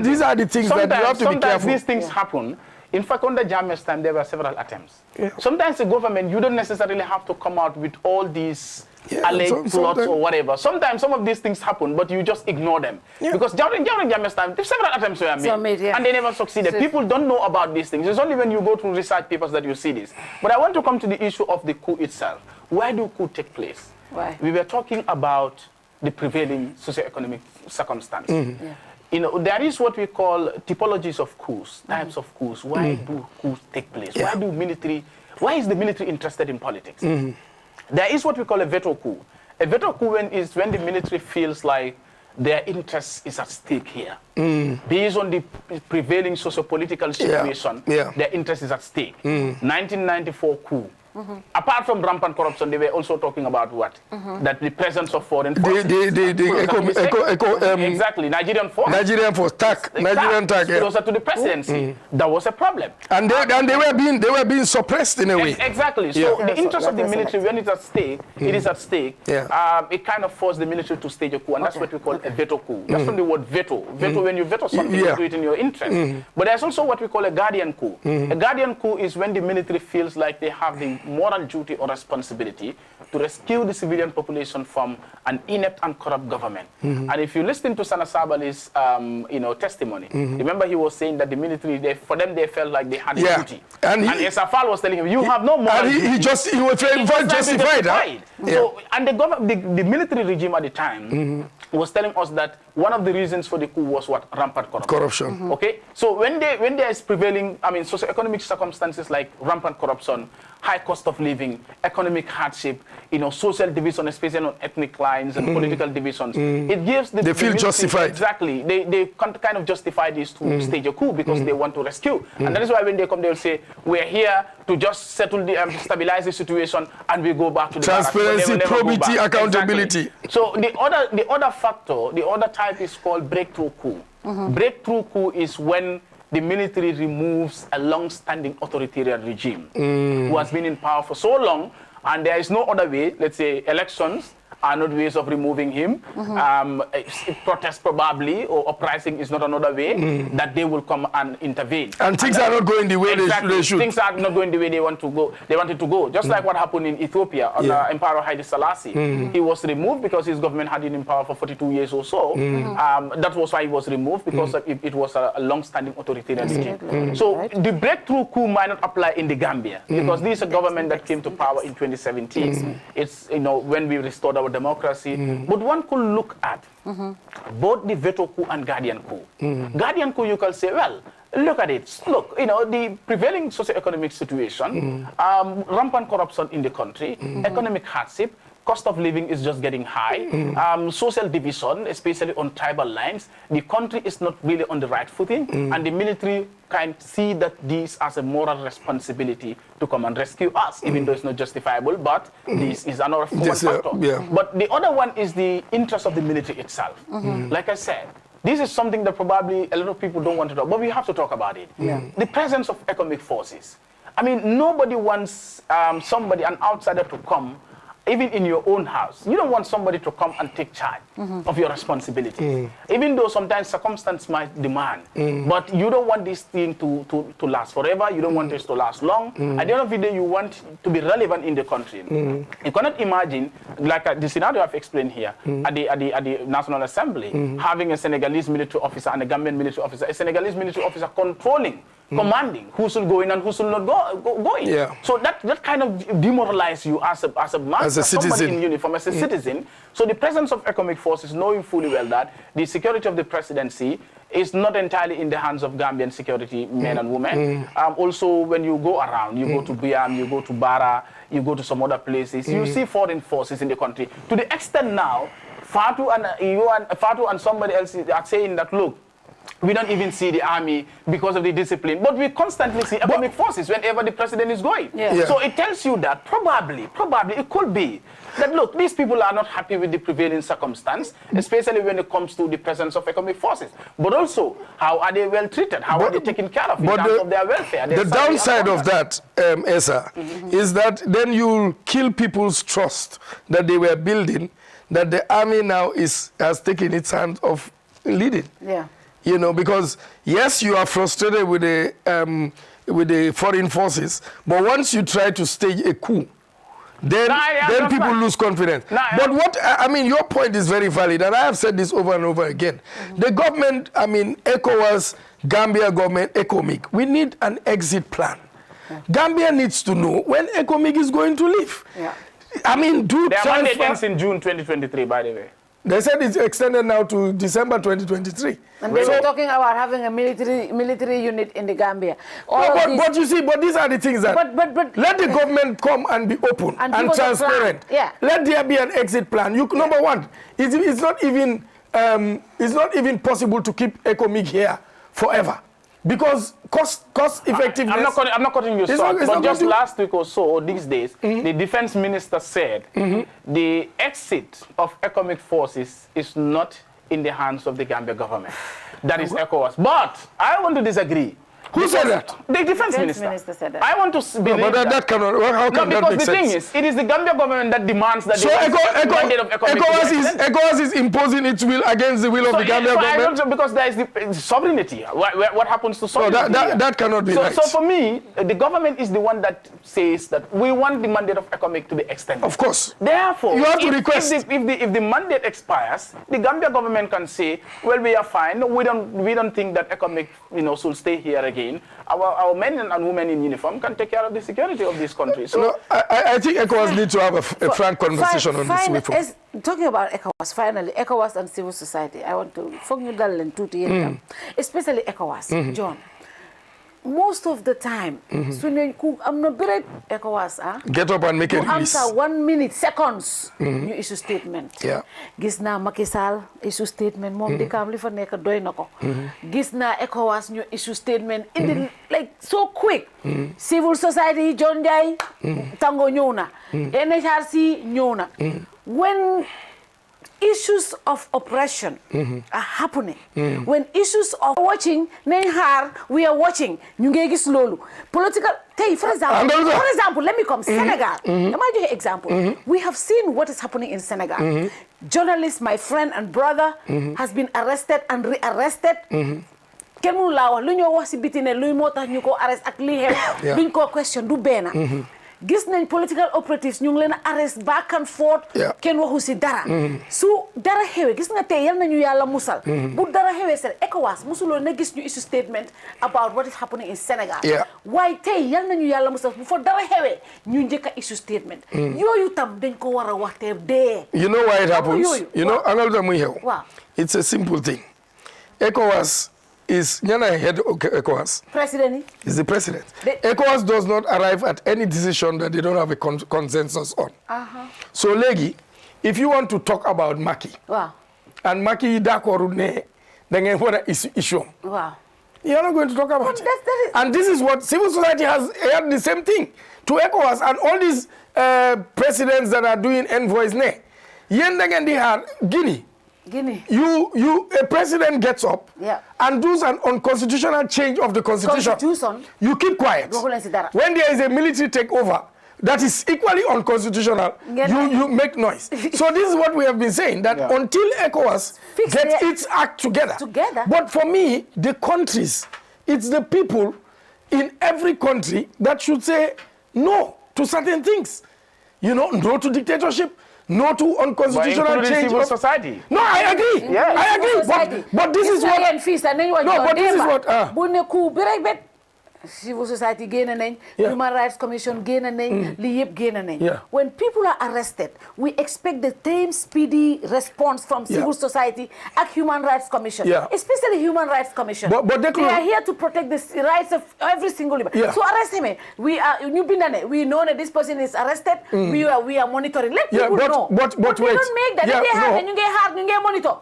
These are the things that you have to be careful. Sometimes these things happen. In fact, under Jammeh's time, there were several attempts. Sometimes the government, you don't necessarily have to come out with all these alleged plots or whatever. Sometimes some of these things happen, but you just ignore them. Because during Jammeh's time, several attempts were made, and they never succeeded. People don't know about these things. It's only when you go through research papers that you see this. But I want to come to the issue of the coup itself. Why do coup take place? Why? We were talking about the prevailing socioeconomic circumstances. You know, there is what we call typologies of coups, types of coups. Why do coups take place? Why is the military interested in politics? There is what we call a veto coup. A veto coup is when the military feels like their interest is at stake here. Based on the prevailing sociopolitical situation, their interest is at stake. 1994 coup. Apart from rampant corruption, they were also talking about what? That the presence of foreign forces. Exactly, Nigerian force. Nigerian force, Nigerian TAC. Closer to the presidency. That was a problem. And they were being suppressed in a way. Exactly. So the interest of the military, when it's at stake, it is at stake. It kind of forced the military to stage a coup, and that's what we call a veto coup. That's from the word veto. Veto, when you veto something, you do it in your interest. But there's also what we call a guardian coup. A guardian coup is when the military feels like they have the moral duty or responsibility to rescue the civilian population from an inept and corrupt government. And if you listen to Sana Sabally's testimony, remember he was saying that the military, for them, they felt like they had a duty. And Esafal was telling him, you have no moral duty. He was very justified. So, and the military regime at the time was telling us that one of the reasons for the coup was what? Rampant corruption. Okay? So when there is prevailing, socioeconomic circumstances like rampant corruption, high cost of living, economic hardship, social division, especially on ethnic lines and political divisions, it gives the... They feel justified. Exactly. They kind of justify this to stage a coup because they want to rescue. And that is why when they come, they'll say, we're here to just settle stabilize the situation, and we go back to the transparency, probity, accountability. Exactly. So the other factor, the other type is called breakthrough coup. Breakthrough coup is when the military removes a long-standing authoritarian regime who has been in power for so long, and there is no other way. Let's say elections are not ways of removing him. Protest probably, or uprising is not another way, that they will come and intervene. And things are not going the way they should. Things are not going the way they want to go. They wanted to go. Just like what happened in Ethiopia under Emperor Haile Selassie. He was removed because his government had been in power for 42 years or so. That was why he was removed, because it was a long-standing authoritarian regime. So the breakthrough coup might not apply in the Gambia, because this is a government that came to power in 2017. It's when we restored our democracy. But one could look at both the veto coup and guardian coup. Guardian coup, you can say, well, look at it. Look, the prevailing socioeconomic situation, rampant corruption in the country, economic hardship, cost of living is just getting high, social division, especially on tribal lines. The country is not really on the right footing, and the military can see that this as a moral responsibility to come and rescue us, even though it's not justifiable, but this is another factor. But the other one is the interest of the military itself. Like I said, this is something that probably a lot of people don't want to talk, but we have to talk about it. The presence of economic forces. Nobody wants somebody, an outsider, to come, even in your own house. You don't want somebody to come and take charge of your responsibilities, even though sometimes circumstance might demand. But you don't want this thing to last forever. You don't want this to last long. At the end of the day, you want to be relevant in the country. You cannot imagine, like the scenario I've explained here, at the National Assembly, having a Senegalese military officer and a Gambian military officer, a Senegalese military officer controlling, commanding who should go in and who should not go in. So that kind of demoralizes you as a man, as a citizen in uniform, as a citizen. So the presence of economic forces, knowing fully well that the security of the presidency is not entirely in the hands of Gambian security men and women. Also, when you go around, you go to Biam, you go to Bara, you go to some other places, you see foreign forces in the country. To the extent now, Fatou and somebody else are saying that, look, we don't even see the army because of the discipline, but we constantly see economic forces whenever the president is going. So it tells you that probably it could be that, look, these people are not happy with the prevailing circumstance, especially when it comes to the presence of economic forces. But also, how are they well treated? How are they taken care of in terms of their welfare? The downside of that, Esa, is that then you'll kill people's trust that they were building, that the army now has taken its hand of leading. You know, because yes, you are frustrated with the foreign forces, but once you try to stage a coup, then people lose confidence. But what I mean, your point is very valid, and I have said this over and over again. The government, I mean, ECOWAS, Gambia government, ECOMIG, we need an exit plan. Gambia needs to know when ECOMIG is going to leave. I mean, their mandate ends in June 2023, by the way. They said it's extended now to December 2023. And they were talking about having a military unit in the Gambia. But you see, but these are the things that let the government come and be open and transparent. Let there be an exit plan. Number one, it's not even possible to keep ECOMIG here forever. Because cost effectiveness... I'm not cutting you short, but just last week or so, or these days, the defense minister said the exit of economic forces is not in the hands of the Gambia government. That is ECOWAS. But I want to disagree. Who said that? The defense minister said that. I want to believe that cannot. How can that make sense? Because the thing is, it is the Gambia government that demands that ECOWAS is imposing its will against the will of the Gambia government. Because there is the sovereignty. What happens to sovereignty? That cannot be right. So for me, the government is the one that says that we want the mandate of ECOMIG to be extended. Of course. Therefore, you have to request. If the mandate expires, the Gambia government can say, well, we are fine. We don't think that ECOMIG, should stay here again. Our men and women in uniform can take care of the security of this country. So I think ECOWAS need to have a frank conversation on this. Talking about ECOWAS, finally, ECOWAS and civil society. I want to especially ECOWAS, John. Most of the time, I'm not great ECOWAS. Get up and make a release. Answer 1 minute, seconds. You issue statement. Gisna Macky Sall issue statement. Mom de kam li fa nek doy nako. Gisna ECOWAS ñu issue statement. Like so quick. Civil society, John Njie, Tango ñëw na. NHRC ñëw na. When issues of oppression are happening, when issues of watching, we are watching, political, for example, let me come, Senegal. Let me give you an example. We have seen what is happening in Senegal. Journalist, my friend and brother, has been arrested and rearrested. Kemu lawa, lunyo wasi bitine, luy mota nyuko arrest ak li xew, luñ ko question du bena. Gis nañ political operatives ñu ngi leen arrest back and forth kenn waxu ci dara su dara xewé gis nga tey yal nañu yàlla musal bu dara xewé seen ECOWAS musuloo na gis ñu issue statement about what is happening in Senegal waaye tey yal nañu yàlla musal bu fa dara xewé ñu njëkk a issue statement yooyu tam dañ ko war a waxtee dee. You know why it happens? Angal ta muy xew. It's a simple thing. ECOWAS is head of ECOWAS. President is the president. ECOWAS does not arrive at any decision that they don't have a consensus on. So, Legi, if you want to talk about Maki, and Maki Dakorune, then what is issue? You're not going to talk about it. And this is what civil society has heard the same thing to ECOWAS and all these presidents that are doing envoys. Guinea. A president gets up and does an unconstitutional change of the constitution. You keep quiet. When there is a military takeover that is equally unconstitutional, you make noise. So this is what we have been saying, that until ECOWAS gets its act together. But for me, the countries, it's the people in every country that should say no to certain things. No to dictatorship. No to unconstitutional change civil society. No, I agree. I agree. But this is what. No, but this is what. Civil society génn nañ. Human Rights Commission génn nañ. Li yëpp génn nañ. When people are arrested, we expect the same speedy response from civil society and Human Rights Commission. Especially Human Rights Commission. But they are here to protect the rights of every single liberty. So arrest him. We know that this person is arrested. We are monitoring. Let people know. But we don't make that. You get monitor.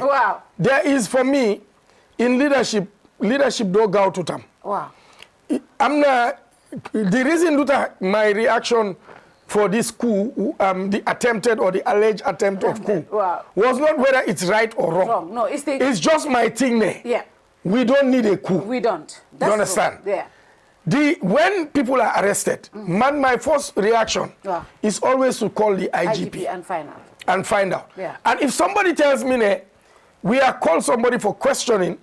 Wow. There is, for me, in leadership don't go to them. Wow. The reason that my reaction for this coup, the attempted or the alleged attempt of coup, was not whether it's right or wrong. No, it's just my thing there. Yeah. We don't need a coup. We don't. You understand? True. Yeah. When people are arrested, my first reaction is always to call the IGP and find out. Yeah. And if somebody tells me, we are called somebody for questioning,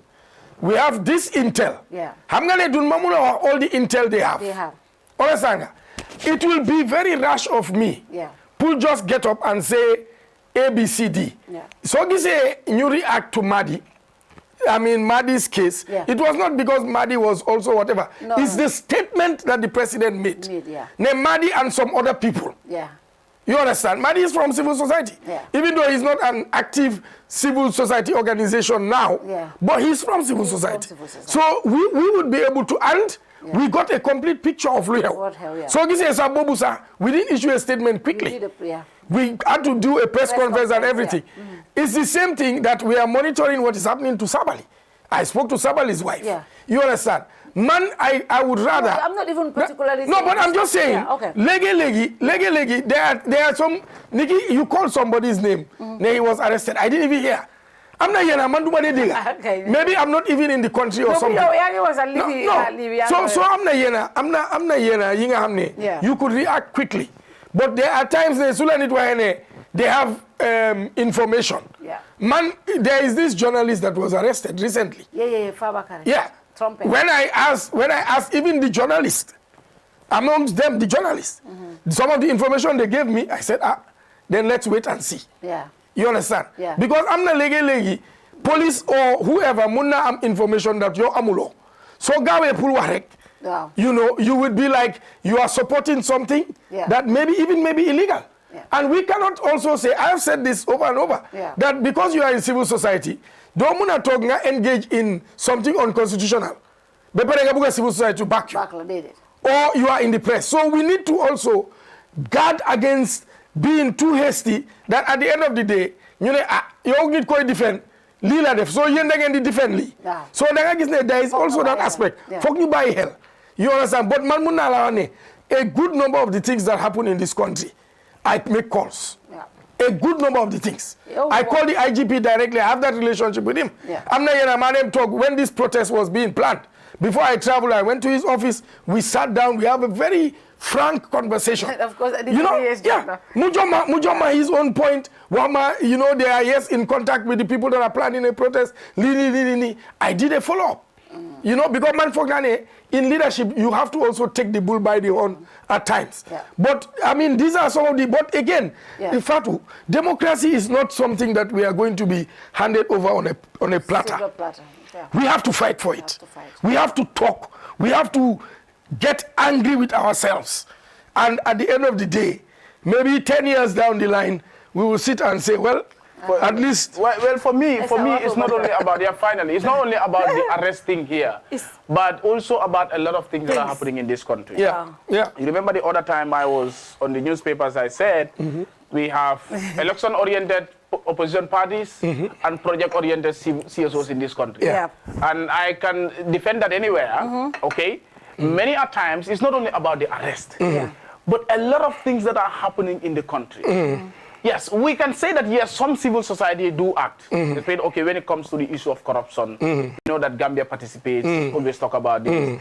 we have this intel. Yeah. I'm going to do all the intel they have. Understand? It will be very rash of me. Yeah. People just get up and say A, B, C, D. Yeah. So you say you react to Madi. I mean, Madi's case, it was not because Madi was also whatever. No, it's the statement that the president made. Yeah. Madi and some other people. Yeah. You understand? Madi is from civil society. Yeah. Even though he's not an active civil society organization now, but he's from civil society. So we would be able to, and we got a complete picture of Luhel. So this is Bobusa. We didn't issue a statement quickly. We had to do a press conference and everything. It's the same thing that we are monitoring what is happening to Sabally. I spoke to Sabally's wife. You understand? Man, I would rather... No, I'm not even particularly... No, but I'm just saying, legi, there are some... Nikki, you called somebody's name. He was arrested. I didn't even hear. I'm not here. Maybe I'm not even in the country or something. So I'm not here. You could react quickly. But there are times they have information. Man, there is this journalist that was arrested recently. Yeah. Trumpet. When I asked even the journalist, amongst them the journalists, some of the information they gave me, I said, then let's wait and see. Yeah. You understand? Yeah. Because I'm not legi, police or whoever, munna am information that you're amulo. So gawe pulwarek. You know, you would be like you are supporting something that maybe illegal. Yeah. And we cannot also say, I have said this over and over, that because you are in civil society, don't engage in something unconstitutional. Civil society to back you. Or you are in the press. So we need to also guard against being too hasty that at the end of the day, you need to defend. So you need to defend. So there is also that aspect. Fuck you by hell. You understand? But a good number of the things that happen in this country, I make calls. A good number of the things. I call the IGP directly. I have that relationship with him. I'm not here. My name talk when this protest was being planned. Before I traveled, I went to his office. We sat down. We have a very frank conversation. Of course, Mujoma, his own point. Wama, they are in contact with the people that are planning a protest. I did a follow-up. Because man, in leadership, you have to also take the bull by the horn at times. But, I mean, these are some of the... But again, Fatou, democracy is not something that we are going to be handed over on a platter. We have to fight for it. We have to talk. We have to get angry with ourselves. And at the end of the day, maybe 10 years down the line, we will sit and say, well, at least... Well, for me, it's not only about... Finally, it's not only about the arresting here, but also about a lot of things that are happening in this country. Yeah. You remember the other time I was on the newspapers, I said, we have election-oriented opposition parties and project-oriented CSOs in this country. And I can defend that anywhere, okay? Many a times, it's not only about the arrest, but a lot of things that are happening in the country. Yes, we can say that, yes, some civil society do act. Okay, when it comes to the issue of corruption, you know that Gambia participates, always talk about this.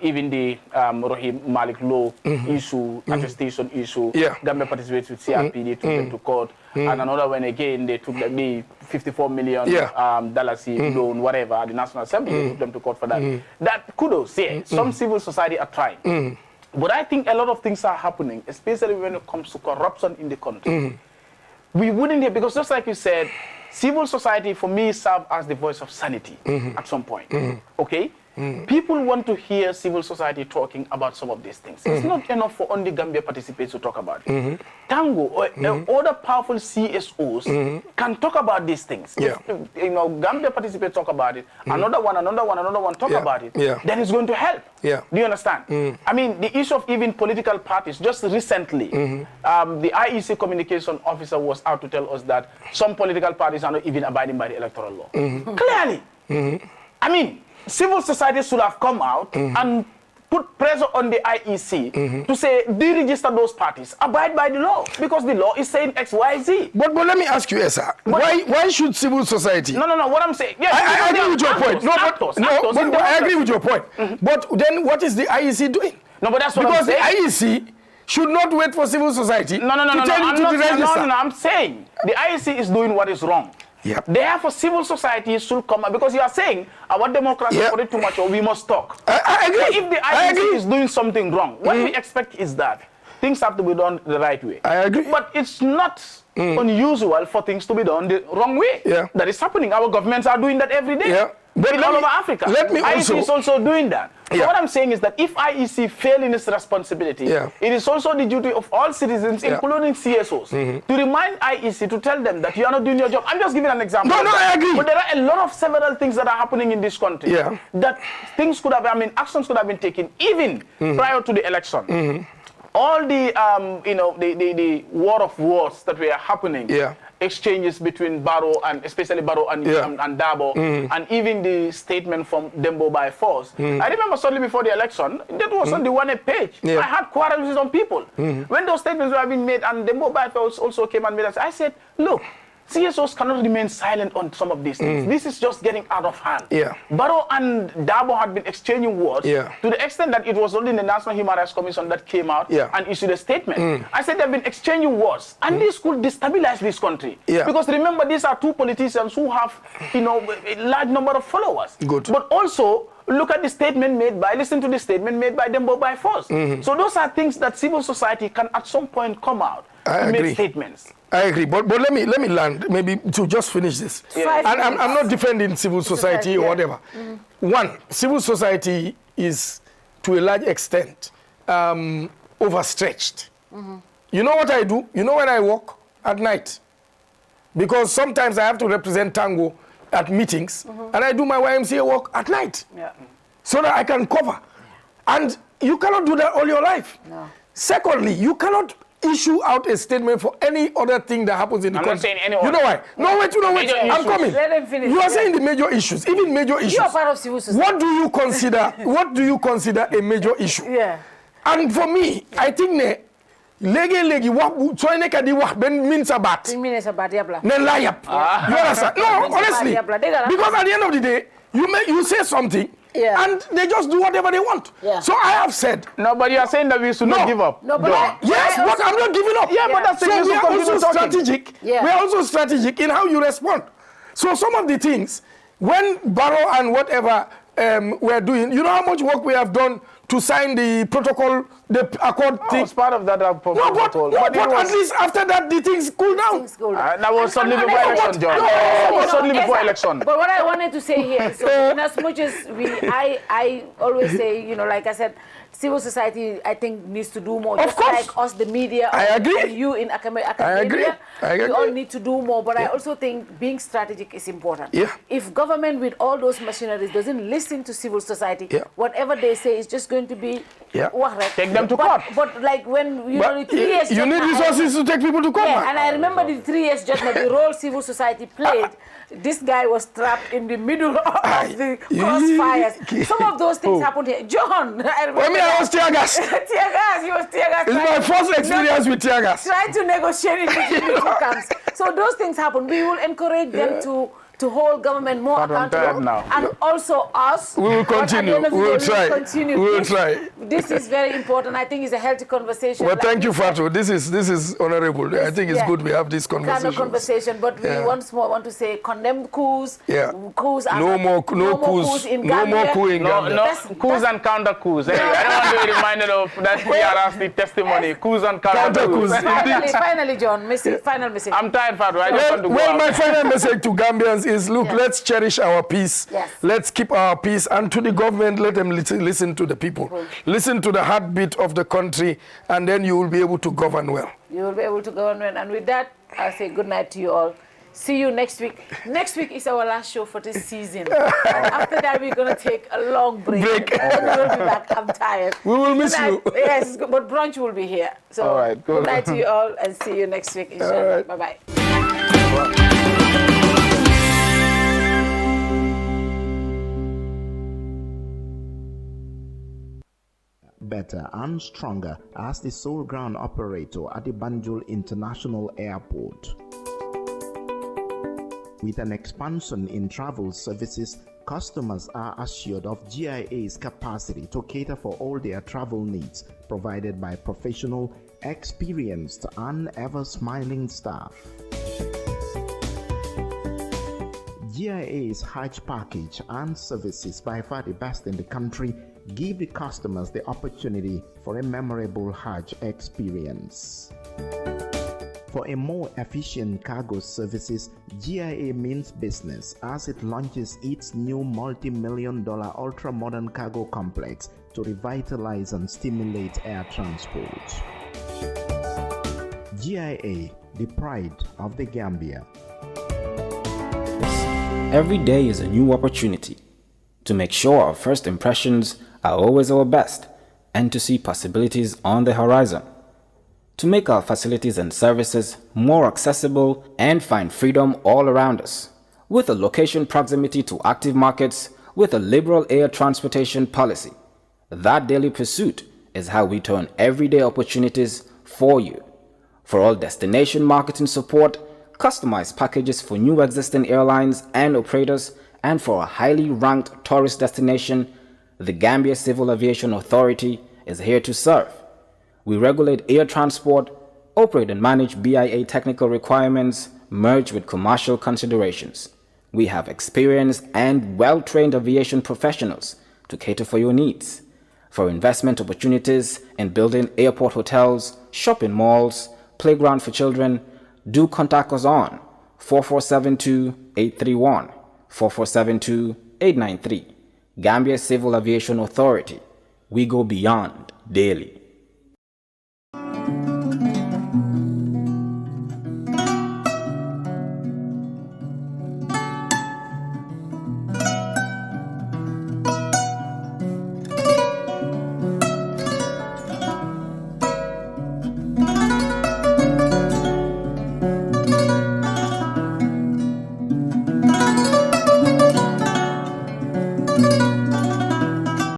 Even the Rohim Malik Law issue, attestation issue, Gambia participates with CRPD, took them to court. And another one again, they took the $54 million dollars loan, whatever, at the National Assembly, took them to court for that. That kudos, some civil society are trying. But I think a lot of things are happening, especially when it comes to corruption in the country. We wouldn't hear, because just like you said, civil society, for me, serve as the voice of sanity at some point. Okay? People want to hear civil society talking about some of these things. It's not enough for only Gambia participants to talk about it. Tango or other powerful CSOs can talk about these things. If Gambia participants talk about it, another one talk about it, then it's going to help. Do you understand? I mean, the issue of even political parties, just recently, the IEC communication officer was out to tell us that some political parties are not even abiding by the electoral law. Clearly. I mean, civil society should have come out and put pressure on the IEC to say, deregister those parties, abide by the law, because the law is saying X, Y, Z. But let me ask you, Esa, why should civil society? No, what I'm saying. Yes, I agree with your point. I agree with your point. But then what is the IEC doing? No, but that's what I'm saying. Because the IEC should not wait for civil society to tell you to deregister. No, I'm saying the IEC is doing what is wrong. Therefore, civil society should come out, because you are saying our democracy is too much, or we must talk. I agree. So if the IEC is doing something wrong, what we expect is that things have to be done the right way. I agree. But it's not unusual for things to be done the wrong way. That is happening. Our governments are doing that every day. But all over Africa. IEC is also doing that. So what I'm saying is that if IEC fail in its responsibility, it is also the duty of all citizens, including CSOs, to remind IEC, to tell them that you are not doing your job. I'm just giving an example. No, I agree. But there are a lot of several things that are happening in this country that things could have, actions could have been taken even prior to the election. All the, the war of words that were happening, exchanges between Barrow and especially Barrow and Dabo, and even the statement from Dembo by force. I remember shortly before the election, that was on the one page. I had quarrels with some people. When those statements were being made and Dembo by force also came and made us, I said, look, CSOs cannot remain silent on some of these things. This is just getting out of hand. Barrow and Dabo had been exchanging words to the extent that it was only the National Human Rights Commission that came out and issued a statement. I said they've been exchanging words, and this could destabilize this country. Because remember, these are two politicians who have, a large number of followers. But also, look at the statement made by, listen to the statement made by Dembo by force. So those are things that civil society can at some point come out and make statements. I agree, but let me land, maybe to just finish this. And I'm not defending civil society or whatever. One, civil society is to a large extent overstretched. You know what I do? You know when I walk at night? Because sometimes I have to represent Tango at meetings, and I do my YMCA work at night, so that I can cover. And you cannot do that all your life. Secondly, you cannot issue out a statement for any other thing that happens in the country. I'm not saying any other. You know why? No, wait. I'm coming. Let them finish. You are saying the major issues, even major issues. You are part of civil society. What do you consider a major issue? And for me, I think legi wax soo nekk di wax ben min sa baat nen la yap. You understand? No, honestly, because at the end of the day, you say something and they just do whatever they want. So I have said. No, but you are saying that we should not give up. No, but yes, but I'm not giving up. But that's so we are also strategic. We are also strategic in how you respond. So some of the things, when Barrow and whatever we're doing, you know how much work we have done to sign the protocol, the accord thing. It's part of that protocol. But at least after that, the things cool down. That was suddenly before election, John. That was suddenly before election. But what I wanted to say here is, so in as much as I always say, like I said, civil society, I think, needs to do more. Of course. Like us, the media, I agree. and you in academia. I agree. We all need to do more. But I also think being strategic is important. If government with all those machineries doesn't listen to civil society, whatever they say is just going to be take them to court. But like when the 3 years, you need resources to take people to court. And I remember the 3 years judgment, the role civil society played. This guy was trapped in the middle of the crossfires. Some of those things happened here. John, I remember. I was tear gas. He was tear gas. It's my first experience with tear gas. Trying to negotiate in between the two camps. So those things happen. We will encourage them to to hold government more accountable, and also us. We will continue. We will try. We will try. This is very important. I think it's a healthy conversation. Well, thank you, Fatou. This is honorable. I think it's good we have this conversation. Kind of conversation, but we once more want to say condemn coups. Coups. No more coups in Gambia. No more coup in Gambia. No coups and counter coups. I don't want to be reminded of that PRC testimony. Coups and counter coups. Finally, John. Final message. I'm tired, Fatou. I just want to go out. My final message to Gambians is, look, let's cherish our peace. Let's keep our peace. And to the government, let them listen to the people. Listen to the heartbeat of the country, and then you will be able to govern well. You will be able to govern well. And with that, I'll say good night to you all. See you next week. Next week is our last show for this season. And after that, we're going to take a long break. And we'll be back. I'm tired. We will miss you. Yes, but brunch will be here. So all right, good night to you all, and see you next week. Inshallah. Right. Bye-bye. Better and stronger as the sole ground operator at the Banjul International Airport. With an expansion in travel services, customers are assured of GIA's capacity to cater for all their travel needs, provided by professional, experienced, and ever-smiling staff. GIA's Hajj package and services, by far the best in the country, give the customers the opportunity for a memorable Hajj experience. For a more efficient cargo services, GIA means business as it launches its new multi-million-dollar ultra-modern cargo complex to revitalize and stimulate air transport. GIA, the pride of the Gambia. Every day is a new opportunity to make sure our first impressions are always our best and to see possibilities on the horizon. To make our facilities and services more accessible and find freedom all around us. With a location proximity to active markets, with a liberal air transportation policy. That daily pursuit is how we turn everyday opportunities for you. For all destination marketing support, customized packages for new existing airlines and operators, and for a highly ranked tourist destination, the Gambia Civil Aviation Authority is here to serve. We regulate air transport, operate and manage BIA technical requirements, merged with commercial considerations. We have experienced and well-trained aviation professionals to cater for your needs. For investment opportunities in building airport hotels, shopping malls, playground for children, do contact us on 4472-831, 4472-893. Gambia Civil Aviation Authority. We go beyond daily.